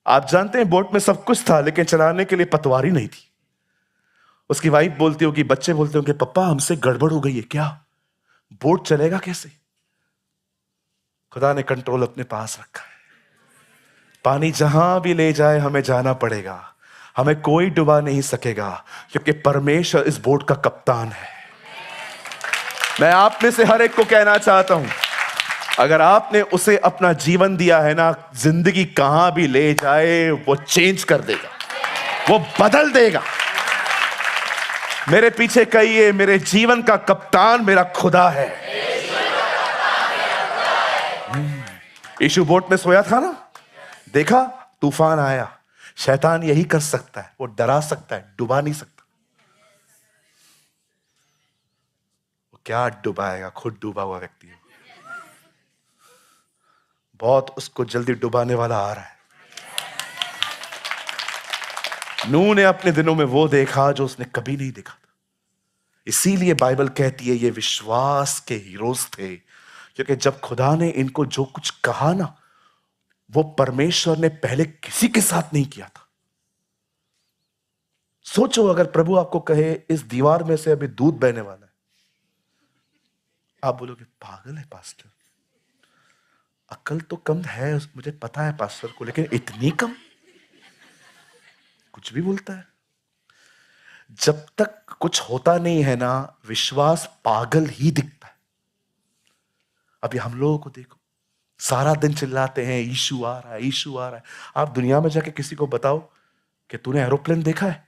[SPEAKER 1] आप जानते हैं बोट में सब कुछ था लेकिन चलाने के लिए पतवार ही नहीं थी। उसकी वाइफ बोलती होगी, बच्चे बोलते होंगे, पापा हमसे गड़बड़ हो गई है क्या, बोट चलेगा कैसे? खुदा ने कंट्रोल अपने पास रखा है। पानी जहां भी ले जाए हमें जाना पड़ेगा, हमें कोई डुबा नहीं सकेगा, क्योंकि परमेश्वर इस बोट का कप्तान है। मैं आप में से हर एक को कहना चाहता हूं, अगर आपने उसे अपना जीवन दिया है ना, जिंदगी कहां भी ले जाए वो चेंज कर देगा, वो बदल देगा। मेरे पीछे कहिए, मेरे जीवन का कप्तान मेरा खुदा है। यीशु बोट में सोया था ना, देखा तूफान आया। शैतान यही कर सकता है, वो डरा सकता है, डुबा नहीं सकता। वो क्या डुबाएगा, खुद डूबा हुआ व्यक्ति है। बहुत उसको जल्दी डुबाने वाला आ रहा है। नूह ने अपने दिनों में वो देखा जो उसने कभी नहीं देखा था। इसीलिए बाइबल कहती है ये विश्वास के हीरोज थे, क्योंकि जब खुदा ने इनको जो कुछ कहा ना, वो परमेश्वर ने पहले किसी के साथ नहीं किया था। सोचो, अगर प्रभु आपको कहे इस दीवार में से अभी दूध बहने वाला है, आप बोलोगे पागल है पास्टर, अकल तो कम है, मुझे पता है पास्टर को, लेकिन इतनी कम, कुछ भी बोलता है। जब तक कुछ होता नहीं है ना, विश्वास पागल ही दिखता है। अभी हम लोगों को देखो, सारा दिन चिल्लाते हैं यीशु आ रहा है, यीशु आ रहा है। आप दुनिया में जाके किसी को बताओ कि तूने एरोप्लेन देखा है?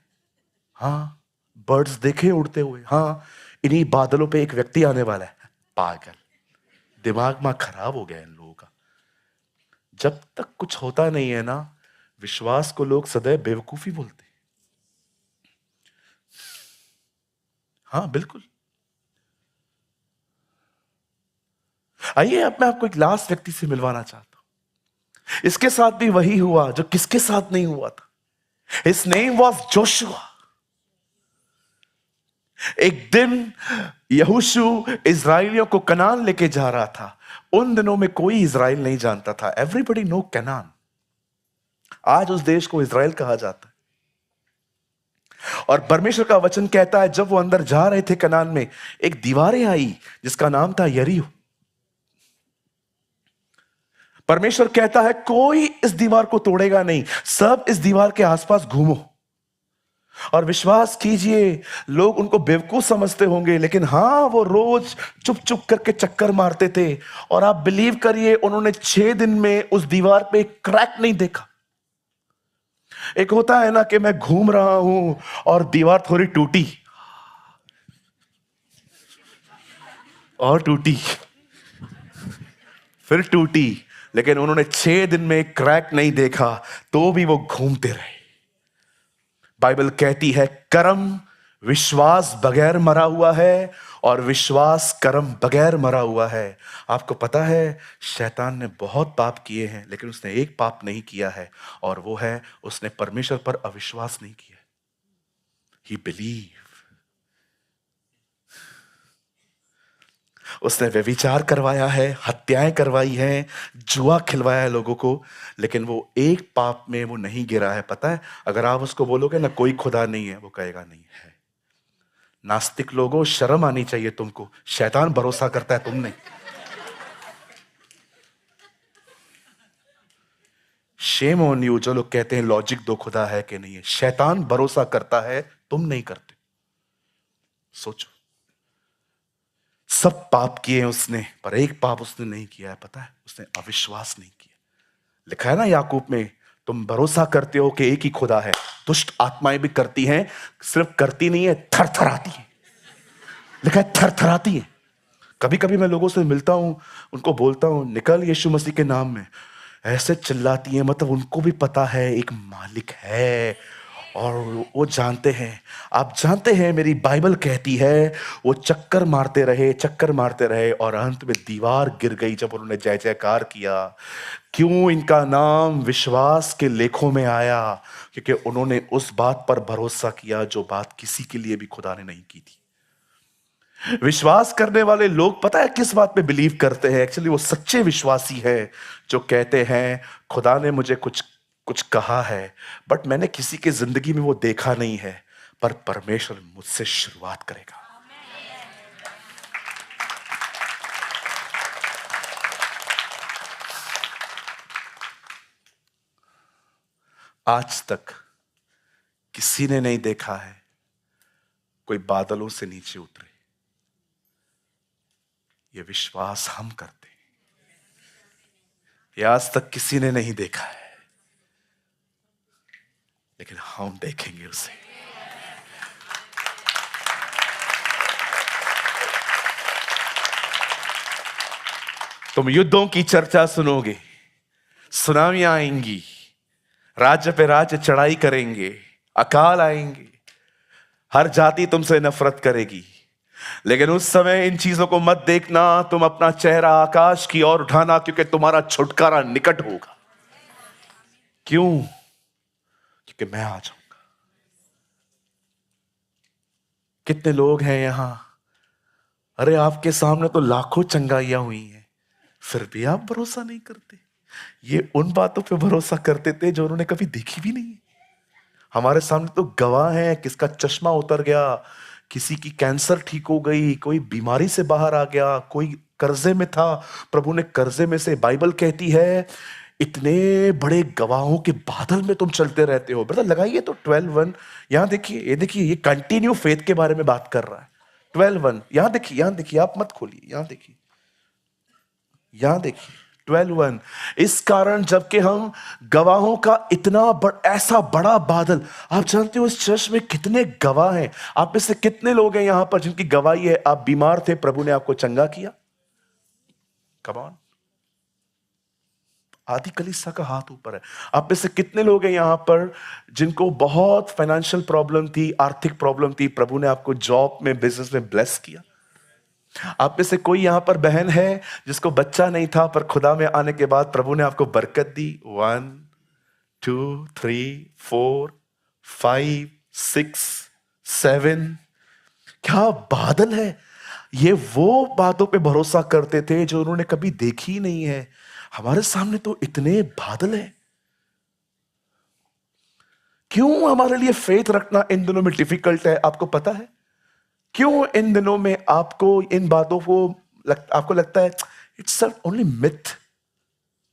[SPEAKER 1] हाँ। बर्ड्स देखे उड़ते हुए? हाँ। इन्हीं बादलों पे एक व्यक्ति आने वाला है। पागल, दिमाग में खराब हो गया इन लोगों का। जब तक कुछ होता नहीं है ना, विश्वास को लोग सदैव बेवकूफी बोलते। हाँ बिल्कुल। आइए अब मैं आपको एक लास्ट व्यक्ति से मिलवाना चाहता हूं। इसके साथ भी वही हुआ जो किसके साथ नहीं हुआ था। His name was Joshua. एक दिन यहोशू इजराइलियों को कनान लेके जा रहा था। उन दिनों में कोई इजराइल नहीं जानता था। Everybody know Kanan. आज उस देश को इजराइल कहा जाता है। और परमेश्वर का वचन कहता है जब वो अंदर जा रहे थे कनान में, एक दीवारें आई जिसका नाम था यरीहो। परमेश्वर कहता है कोई इस दीवार को तोड़ेगा नहीं, सब इस दीवार के आसपास घूमो। और विश्वास कीजिए, लोग उनको बेवकूफ समझते होंगे, लेकिन हां वो रोज चुप चुप करके चक्कर मारते थे। और आप बिलीव करिए, उन्होंने 6 दिन में उस दीवार पे क्रैक नहीं देखा। एक होता है ना कि मैं घूम रहा हूं और दीवार थोड़ी टूटी और टूटी फिर टूटी, लेकिन उन्होंने 6 दिन में क्रैक नहीं देखा, तो भी वो घूमते रहे। बाइबल कहती है कर्म विश्वास बगैर मरा हुआ है और विश्वास कर्म बगैर मरा हुआ है। आपको पता है शैतान ने बहुत पाप किए हैं, लेकिन उसने एक पाप नहीं किया है, और वो है उसने परमेश्वर पर अविश्वास नहीं किया। ही बिलीव। उसने व्यभिचार करवाया है, हत्याएं करवाई हैं, जुआ खिलवाया है लोगों को, लेकिन वो एक पाप में वो नहीं गिरा है। पता है, अगर आप उसको बोलोगे ना कोई खुदा नहीं है, वो कहेगा नहीं है। नास्तिक लोगों, शर्म आनी चाहिए तुमको। शैतान भरोसा करता है, तुम नहीं। शेम ऑन यू जो लोग कहते हैं लॉजिक दो खुदा है कि नहीं है। शैतान भरोसा करता है, तुम नहीं करते। सोचो, सब पाप किए हैं उसने, पर एक पाप उसने नहीं किया है। पता है, उसने अविश्वास नहीं किया। लिखा है ना याकूब में, तुम भरोसा करते हो कि एक ही खुदा है। दुष्ट आत्माएं भी करती हैं, सिर्फ करती नहीं है, थरथराती है। लिखा है थरथराती है। कभी कभी मैं लोगों से मिलता हूं, उनको बोलता हूं निकल यीशु मसीह के नाम में, ऐसे चिल्लाती हैं। मतलब उनको भी पता है एक मालिक है, और वो जानते हैं। आप जानते हैं मेरी बाइबल कहती है वो चक्कर मारते रहे, चक्कर मारते रहे, और अंत में दीवार गिर गई जब उन्होंने जय जयकार किया। क्यों? इनका नाम विश्वास के लेखों में आया, क्योंकि उन्होंने उस बात पर भरोसा किया जो बात किसी के लिए भी खुदा ने नहीं की थी। विश्वास करने वाले लोग पता है किस बात पे बिलीव करते हैं? एक्चुअली वो सच्चे विश्वासी है जो कहते हैं खुदा ने मुझे कुछ कुछ कहा है, बट मैंने किसी के जिंदगी में वो देखा नहीं है, पर परमेश्वर मुझसे शुरुआत करेगा। आज तक किसी ने नहीं देखा है कोई बादलों से नीचे उतरे। ये विश्वास हम करते हैं। ये आज तक किसी ने नहीं देखा है, लेकिन हम देखेंगे उसे। तुम युद्धों की चर्चा सुनोगे, सुनामियां आएंगी, राज्य पे राज्य चढ़ाई करेंगे, अकाल आएंगे, हर जाति तुमसे नफरत करेगी, लेकिन उस समय इन चीजों को मत देखना। तुम अपना चेहरा आकाश की ओर उठाना, क्योंकि तुम्हारा छुटकारा निकट होगा। क्यों? क्योंकि मैं आ जाऊंगा। कितने लोग हैं यहां, अरे आपके सामने तो लाखों चंगाइयां हुई हैं, फिर भी आप भरोसा नहीं करते। ये उन बातों पे भरोसा करते थे जो उन्होंने कभी देखी भी नहीं। हमारे सामने तो गवाह हैं, किसका चश्मा उतर गया, किसी की कैंसर ठीक हो गई, कोई बीमारी से बाहर आ गया, कोई कर्जे में था, प्रभु ने कर्जे में से, बाइबल कहती है इतने बड़े गवाहों के बादल में तुम चलते रहते हो। ब्रदर लगाइए तो 12:1, यहां देखिए, ये देखिए, ये कंटिन्यू फेथ के बारे में बात कर रहा है। 12:1 यहां देखिए, यहां देखिए, आप मत खोलिए, यहां देखिए, यहां देखिए 12:1। इस कारण जबकि हम गवाहों का इतना ऐसा बड़ा बादल, आप जानते हो इस चर्च में कितने गवाह हैं? आप में से कितने लोग हैं यहां पर जिनकी गवाही है आप बीमार थे, प्रभु ने आपको चंगा किया? Come on. आधी कलीसिया का हाथ ऊपर है। आप में से कितने लोग हैं यहां पर जिनको बहुत फाइनेंशियल प्रॉब्लम थी, आर्थिक प्रॉब्लम थी, प्रभु ने आपको जॉब में, बिजनेस में ब्लेस किया? आप में से कोई यहां पर बहन है जिसको बच्चा नहीं था, पर खुदा में आने के बाद प्रभु ने आपको बरकत दी? 1 2 3 4 5 6 7। क्या बादल है! ये वो बातों पे भरोसा करते थे जो उन्होंने कभी देखी ही नहीं है। हमारे सामने तो इतने बादल हैं। क्यों हमारे लिए फेथ रखना इन दिनों में डिफिकल्ट है, आपको पता है? क्यों इन दिनों में आपको इन बातों को आपको लगता है इट्स ओनली मिथ,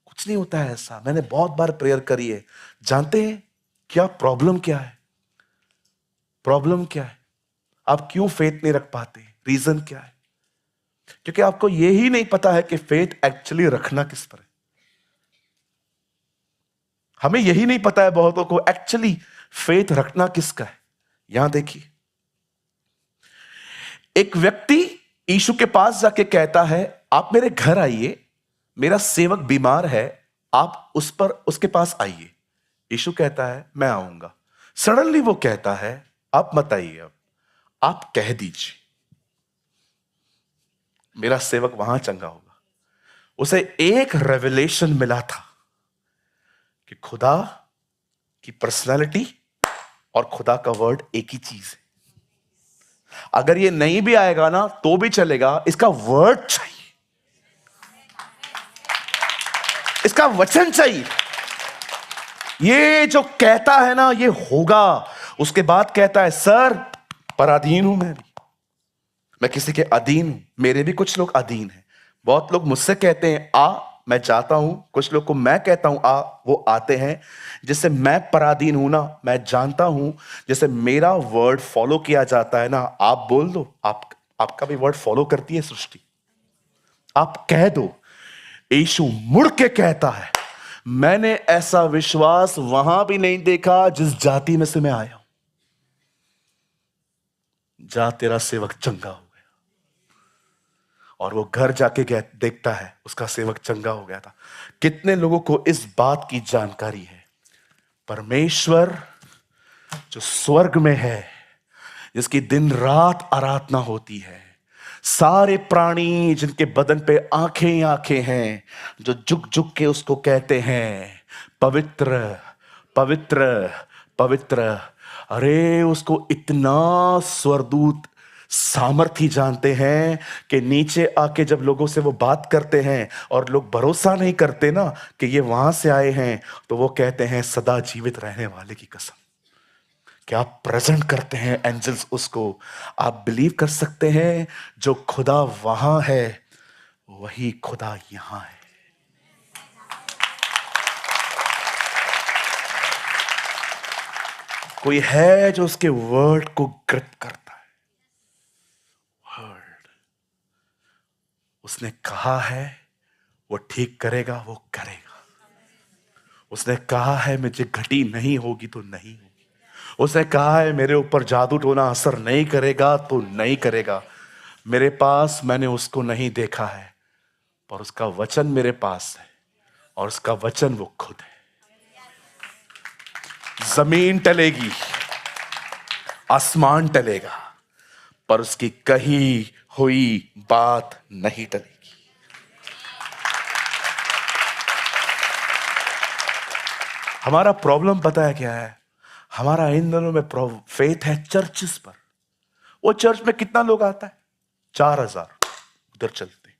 [SPEAKER 1] कुछ नहीं होता है ऐसा? मैंने बहुत बार प्रेयर करी है। जानते हैं क्या प्रॉब्लम क्या है? प्रॉब्लम क्या है? आप क्यों फेथ नहीं रख पाते? रीजन क्या है? क्योंकि आपको यही नहीं पता है कि फेथ एक्चुअली रखना किस पर है। हमें यही नहीं पता है बहुतों को एक्चुअली फेथ रखना किसका है। यहां देखिए, एक व्यक्ति यीशु के पास जाके कहता है, आप मेरे घर आइए, मेरा सेवक बीमार है, आप उसके पास आइए। यीशु कहता है, मैं आऊंगा। सडनली वो कहता है, आप मत आइए, अब आप कह दीजिए, मेरा सेवक वहां चंगा होगा। उसे एक रेवलेशन मिला था कि खुदा की पर्सनालिटी और खुदा का वर्ड एक ही चीज है। अगर ये नहीं भी आएगा ना तो भी चलेगा, इसका वर्ड चाहिए, इसका वचन चाहिए। ये जो कहता है ना ये होगा। उसके बाद कहता है, सर पराधीन हूं मैं किसी के अधीन हूं। मेरे भी कुछ लोग अधीन हैं। बहुत लोग मुझसे कहते हैं आ, मैं जाता हूं। कुछ लोग को मैं कहता हूं आ, वो आते हैं। जिससे मैं पराधीन हूं ना, मैं जानता हूं जैसे मेरा वर्ड फॉलो किया जाता है ना, आप बोल दो, आपका भी वर्ड फॉलो करती है सृष्टि। आप कह दो। यीशु मुड़ के कहता है, मैंने ऐसा विश्वास वहां भी नहीं देखा जिस जाति में से मैं आया हूं। जा, तेरा सेवक चंगा हो गया। और वो घर जाके देखता है उसका सेवक चंगा हो गया था। कितने लोगों को इस बात की जानकारी है? परमेश्वर जो स्वर्ग में है, जिसकी दिन रात आराधना होती है, सारे प्राणी जिनके बदन पे आंखें ही आंखें हैं, जो झुक झुक के उसको कहते हैं पवित्र पवित्र पवित्र। अरे उसको इतना स्वर्गदूत सामर्थी जानते हैं कि नीचे आके जब लोगों से वो बात करते हैं और लोग भरोसा नहीं करते ना कि ये वहां से आए हैं, तो वो कहते हैं सदा जीवित रहने वाले की कसम। क्या आप प्रेजेंट करते हैं एंजल्स उसको? आप बिलीव कर सकते हैं जो खुदा वहां है वही खुदा यहां है। कोई है जो उसके वर्ड को ग्रिप करता है। वर्ड उसने कहा है वो ठीक करेगा, वो करेगा। उसने कहा है मुझे घटी नहीं होगी तो नहीं होगी। उसने कहा है मेरे ऊपर जादू टोना असर नहीं करेगा तो नहीं करेगा। मेरे पास मैंने उसको नहीं देखा है, पर उसका वचन मेरे पास है, और उसका वचन वो खुद है। जमीन टलेगी, आसमान टलेगा, पर उसकी कही हुई बात नहीं टलेगी। हमारा प्रॉब्लम पता है क्या है? हमारा इन दोनों में फेथ है चर्चेस पर। वो चर्च में कितना लोग आता है? 4000 उधर चलते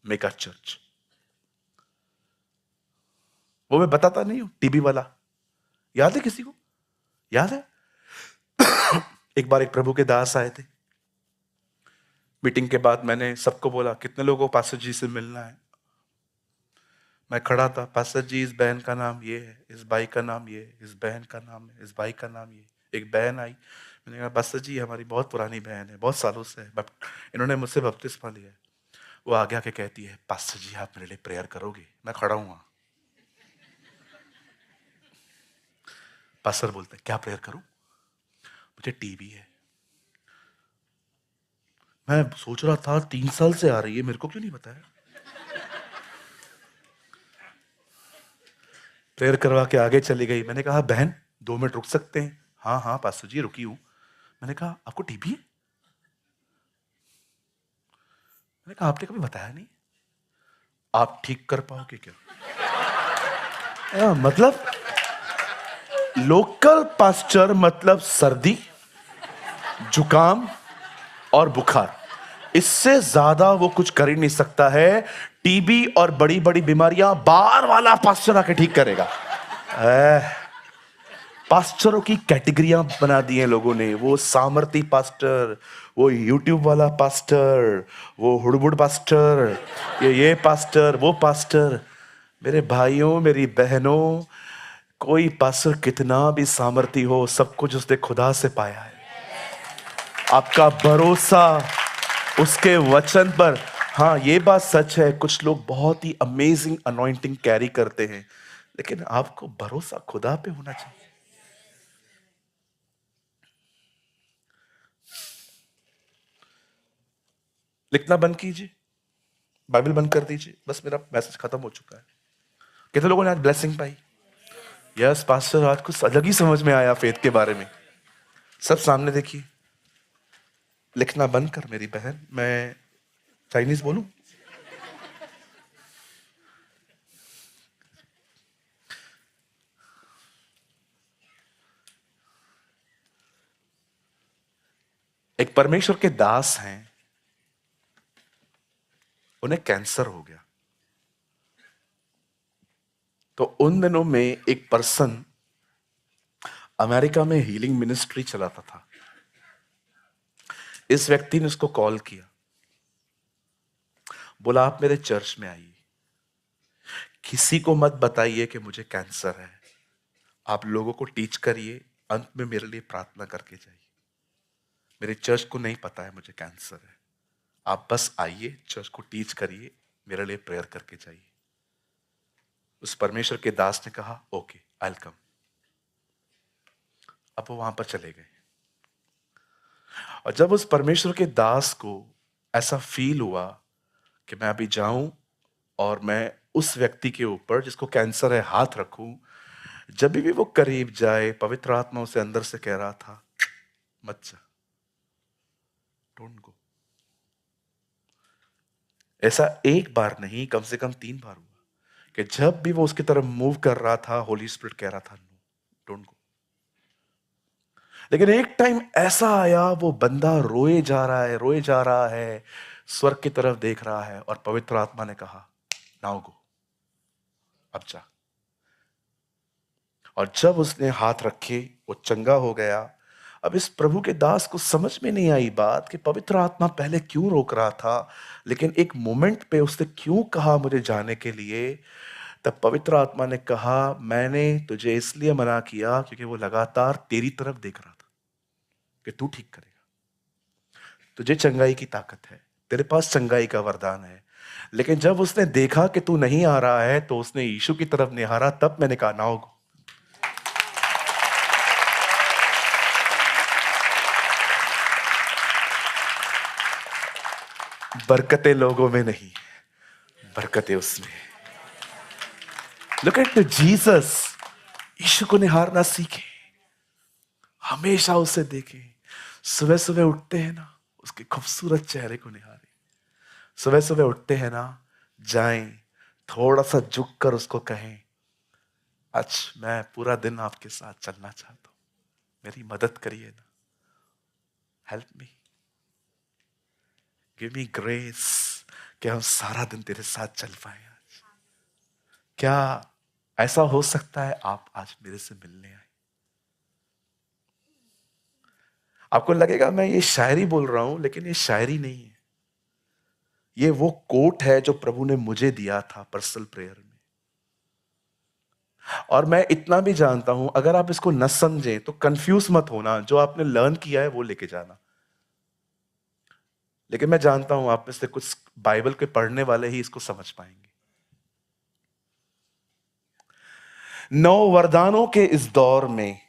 [SPEAKER 1] मेगा चर्च। वो मैं बताता नहीं हूं, टीबी वाला। याद है किसी को? याद है? एक बार एक प्रभु के दास आए थे। मीटिंग के बाद मैंने सबको बोला, कितने लोगों को पास्टर जी से मिलना है? मैं खड़ा था, पास्टर जी इस बहन का नाम ये है, इस भाई का नाम ये है, इस बहन का नाम है, इस भाई का नाम ये। एक बहन आई, मैंने कहा पास्टर जी हमारी बहुत पुरानी बहन है, बहुत सालों से है, इन्होंने मुझसे बपतिस्मा लिया है। वो आगे आके कहती है, पास्टर जी आप मेरे लिए प्रेयर करोगे? मैं खड़ा हूं। पास्टर बोलते हैं क्या प्रेयर करूं? मुझे टीबी है। मैं सोच रहा था 3 साल से आ रही है, मेरे को क्यों नहीं बताया? प्रेयर करवा के आगे चली गई। मैंने कहा बहन 2 मिनट रुक सकते हैं? हाँ हाँ पास्टर जी रुकी हूं। मैंने कहा आपको टीबी है? मैंने कहा आपने कभी बताया नहीं। आप ठीक कर पाओगे क्या? मतलब लोकल पास्चर मतलब सर्दी, जुकाम और बुखार, इससे ज्यादा वो कुछ कर ही नहीं सकता है। टीबी और बड़ी बड़ी बीमारियां बाहर वाला पास्चर आके ठीक करेगा। पास्टरों की कैटेगरियां बना दी हैं लोगों ने, वो सामर्थी पास्टर, वो यूट्यूब वाला पास्टर, वो हुड़बुड़ पास्टर, ये पास्टर, वो पास्टर। मेरे भाइयों मेरी बहनों, कोई पास्टर कितना भी सामर्थी हो, सब कुछ उसने खुदा से पाया है। आपका भरोसा उसके वचन पर। हाँ ये बात सच है, कुछ लोग बहुत ही अमेजिंग अनॉइंटिंग कैरी करते हैं, लेकिन आपको भरोसा खुदा पे होना चाहिए। लिखना बंद कीजिए, बाइबल बंद कर दीजिए, बस मेरा मैसेज खत्म हो चुका है। कितने लोगों ने आज ब्लेसिंग पाई? यस पास्टर, आज कुछ अलग ही समझ में आया फेथ के बारे में। सब सामने देखिए। लिखना बंद कर मेरी बहन। मैं चाइनीज बोलूं? एक परमेश्वर के दास हैं, उन्हें कैंसर हो गया। तो उन दिनों में एक पर्सन अमेरिका में हीलिंग मिनिस्ट्री चलाता था। इस व्यक्ति ने उसको कॉल किया, बोला आप मेरे चर्च में आइए, किसी को मत बताइए कि मुझे कैंसर है, आप लोगों को टीच करिए, अंत में मेरे लिए प्रार्थना करके जाइए। मेरे चर्च को नहीं पता है मुझे कैंसर है, आप बस आइए, चर्च को टीच करिए, मेरे लिए प्रेयर करके जाइए। उस परमेश्वर के दास ने कहा ओके आई विल कम। अब वो वहां पर चले गए, और जब उस परमेश्वर के दास को ऐसा फील हुआ कि मैं अभी जाऊं और मैं उस व्यक्ति के ऊपर जिसको कैंसर है हाथ रखूं, जब भी वो करीब जाए, पवित्र आत्मा उसे अंदर से कह रहा था मत जा, डोंट गो। ऐसा एक बार नहीं, कम से कम 3 बार हुआ कि जब भी वो उसकी तरफ मूव कर रहा था, होली स्पिरिट कह रहा था नो, डोंट गो। लेकिन एक टाइम ऐसा आया, वो बंदा रोए जा रहा है, रोए जा रहा है, स्वर्ग की तरफ देख रहा है, और पवित्र आत्मा ने कहा नाउ गो, अब जा। और जब उसने हाथ रखे, वो चंगा हो गया। अब इस प्रभु के दास को समझ में नहीं आई बात कि पवित्र आत्मा पहले क्यों रोक रहा था, लेकिन एक मोमेंट पे उसने क्यों कहा मुझे जाने के लिए। तब पवित्र आत्मा ने कहा मैंने तुझे इसलिए मना किया क्योंकि वो लगातार तेरी तरफ देख रहा था कि तू ठीक करेगा, तुझे चंगाई की ताकत है, तेरे पास चंगाई का वरदान है। लेकिन जब उसने देखा कि तू नहीं आ रहा है, तो उसने यीशु की तरफ निहारा। तब मैंने कहा नाउ गो। बरकतें लोगों में नहीं, बरकतें उसमें। Look at Jesus. यीशु को निहारना सीखे, हमेशा उसे देखें। सुबह सुबह उठते हैं ना, उसके खूबसूरत चेहरे को निहारें। सुबह सुबह उठते हैं ना, जाएं, थोड़ा सा झुक कर उसको कहें आज मैं पूरा दिन आपके साथ चलना चाहता हूं, मेरी मदद करिए ना, help me, give me grace, कि हम सारा दिन तेरे साथ चल पाए। आज क्या ऐसा हो सकता है आप आज मेरे से मिलने आए? आपको लगेगा मैं ये शायरी बोल रहा हूं, लेकिन ये शायरी नहीं है, ये वो कोट है जो प्रभु ने मुझे दिया था पर्सनल प्रेयर में। और मैं इतना भी जानता हूं, अगर आप इसको न समझें तो कंफ्यूज मत होना, जो आपने लर्न किया है वो लेके जाना। लेकिन मैं जानता हूं आप में से कुछ बाइबल के पढ़ने वाले ही इसको समझ पाएंगे। 9 वरदानों के इस दौर में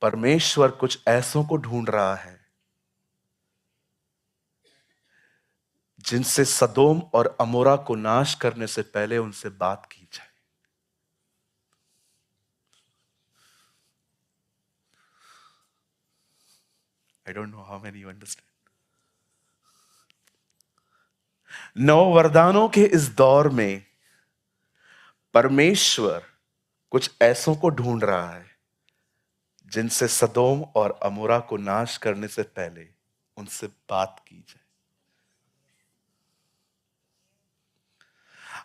[SPEAKER 1] परमेश्वर कुछ ऐसों को ढूंढ रहा है जिनसे सदोम और अमोरा को नाश करने से पहले उनसे बात की जाए। I don't know how many you understand. नौ वरदानों के इस दौर में परमेश्वर कुछ ऐसों को ढूंढ रहा है जिनसे सदोम और अमोरा को नाश करने से पहले उनसे बात की जाए।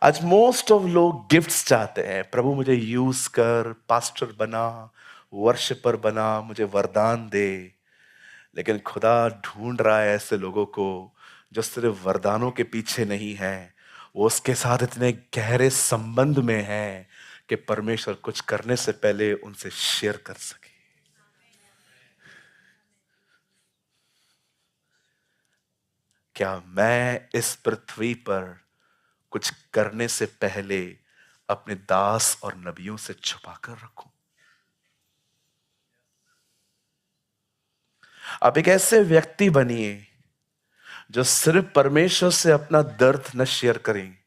[SPEAKER 1] आज मोस्ट ऑफ लोग गिफ्ट्स चाहते हैं, प्रभु मुझे यूज कर, पास्टर बना, वर्शिपर बना, मुझे वरदान दे। लेकिन खुदा ढूंढ रहा है ऐसे लोगों को जो सिर्फ वरदानों के पीछे नहीं है, वो उसके साथ इतने गहरे संबंध में है कि परमेश्वर कुछ करने से पहले उनसे शेयर कर सके। क्या मैं इस पृथ्वी पर कुछ करने से पहले अपने दास और नबियों से छुपा कर रखूं? आप एक ऐसे व्यक्ति बनिए जो सिर्फ परमेश्वर से अपना दर्द न शेयर करें,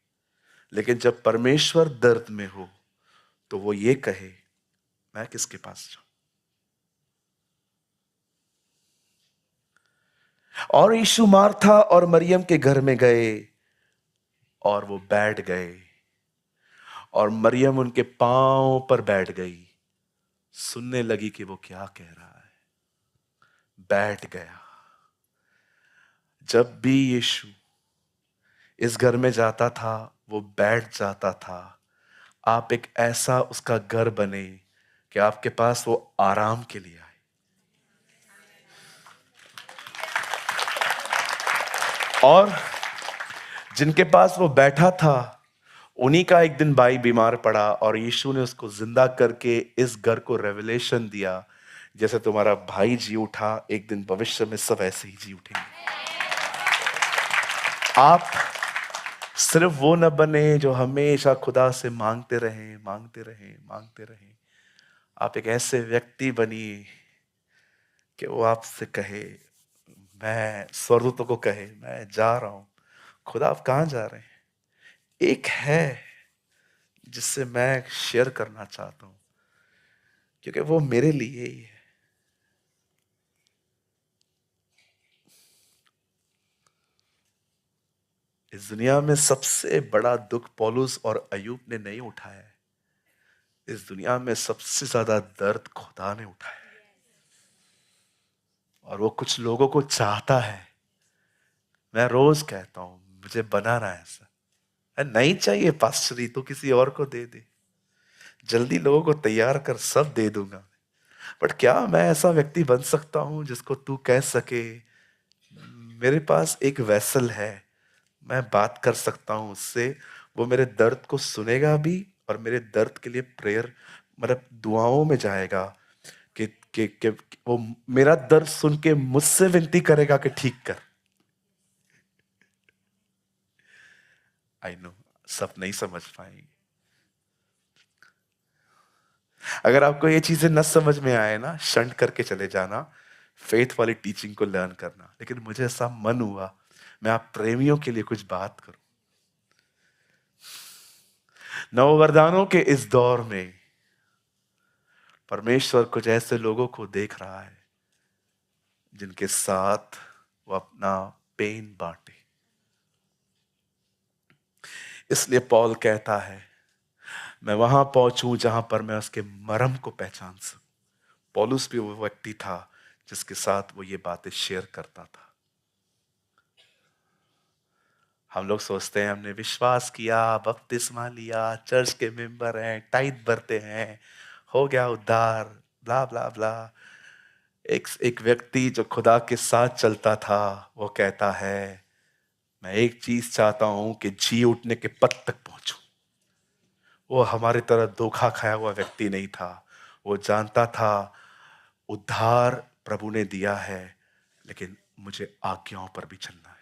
[SPEAKER 1] लेकिन जब परमेश्वर दर्द में हो तो वो ये कहे, मैं किसके पास जाऊं? और यीशु मार्था और मरियम के घर में गए और वो बैठ गए और मरियम उनके पांव पर बैठ गई, सुनने लगी कि वो क्या कह रहा है, बैठ गया। जब भी यीशु इस घर में जाता था वो बैठ जाता था। आप एक ऐसा उसका घर बने कि आपके पास वो आराम के लिए आए। और जिनके पास वो बैठा था उन्हीं का एक दिन भाई बीमार पड़ा और यीशु ने उसको जिंदा करके इस घर को रेवलेशन दिया, जैसे तुम्हारा भाई जी उठा एक दिन भविष्य में सब ऐसे ही जी उठेंगे। आप सिर्फ वो न बने जो हमेशा खुदा से मांगते रहे, मांगते रहे, मांगते रहे। आप एक ऐसे व्यक्ति बनिए कि वो आपसे कहे, मैं स्वर्गदूतों को कहे, मैं जा रहा हूं। खुदा आप कहां जा रहे हैं? एक है जिससे मैं शेयर करना चाहता हूं, क्योंकि वो मेरे लिए ही है। इस दुनिया में सबसे बड़ा दुख पौलुस और अयूब ने नहीं उठाया है। इस दुनिया में सबसे ज्यादा दर्द खुदा ने उठाया है। और वो कुछ लोगों को चाहता है। मैं रोज कहता हूं मुझे बनाना है ऐसा। नहीं चाहिए पास्टरी, तो किसी और को दे दे, जल्दी लोगों को तैयार कर, सब दे दूंगा। बट क्या मैं ऐसा व्यक्ति बन सकता हूं जिसको तू कह सके मेरे पास एक वेसल है, मैं बात कर सकता हूं उससे, वो मेरे दर्द को सुनेगा भी और मेरे दर्द के लिए प्रेयर मतलब दुआओं में जाएगा कि वो मेरा दर्द सुन के मुझसे विनती करेगा कि ठीक कर। आई नो सब नहीं समझ पाएंगे। अगर आपको ये चीजें न समझ में आए ना, शंट करके चले जाना, फेथ वाली टीचिंग को लर्न करना। लेकिन मुझे ऐसा मन हुआ मैं आप प्रेमियों के लिए कुछ बात करूं। नव वरदानों के इस दौर में परमेश्वर कुछ ऐसे लोगों को देख रहा है जिनके साथ वो अपना पेन बांटे। इसलिए पौल कहता है मैं वहां पहुंचूं जहां पर मैं उसके मर्म को पहचान सकूं। पौलुस भी वो व्यक्ति था जिसके साथ वो ये बातें शेयर करता था। हम लोग सोचते हैं हमने विश्वास किया, बपतिस्मा लिया, चर्च के मेंबर हैं, टाइट भरते हैं, हो गया उद्धार, ब्ला ब्ला ब्ला। एक व्यक्ति जो खुदा के साथ चलता था वो कहता है मैं एक चीज चाहता हूं कि जी उठने के पद तक पहुंचूं। वो हमारी तरह धोखा खाया हुआ व्यक्ति नहीं था। वो जानता था उद्धार प्रभु ने दिया है, लेकिन मुझे आज्ञाओं पर भी चलना है।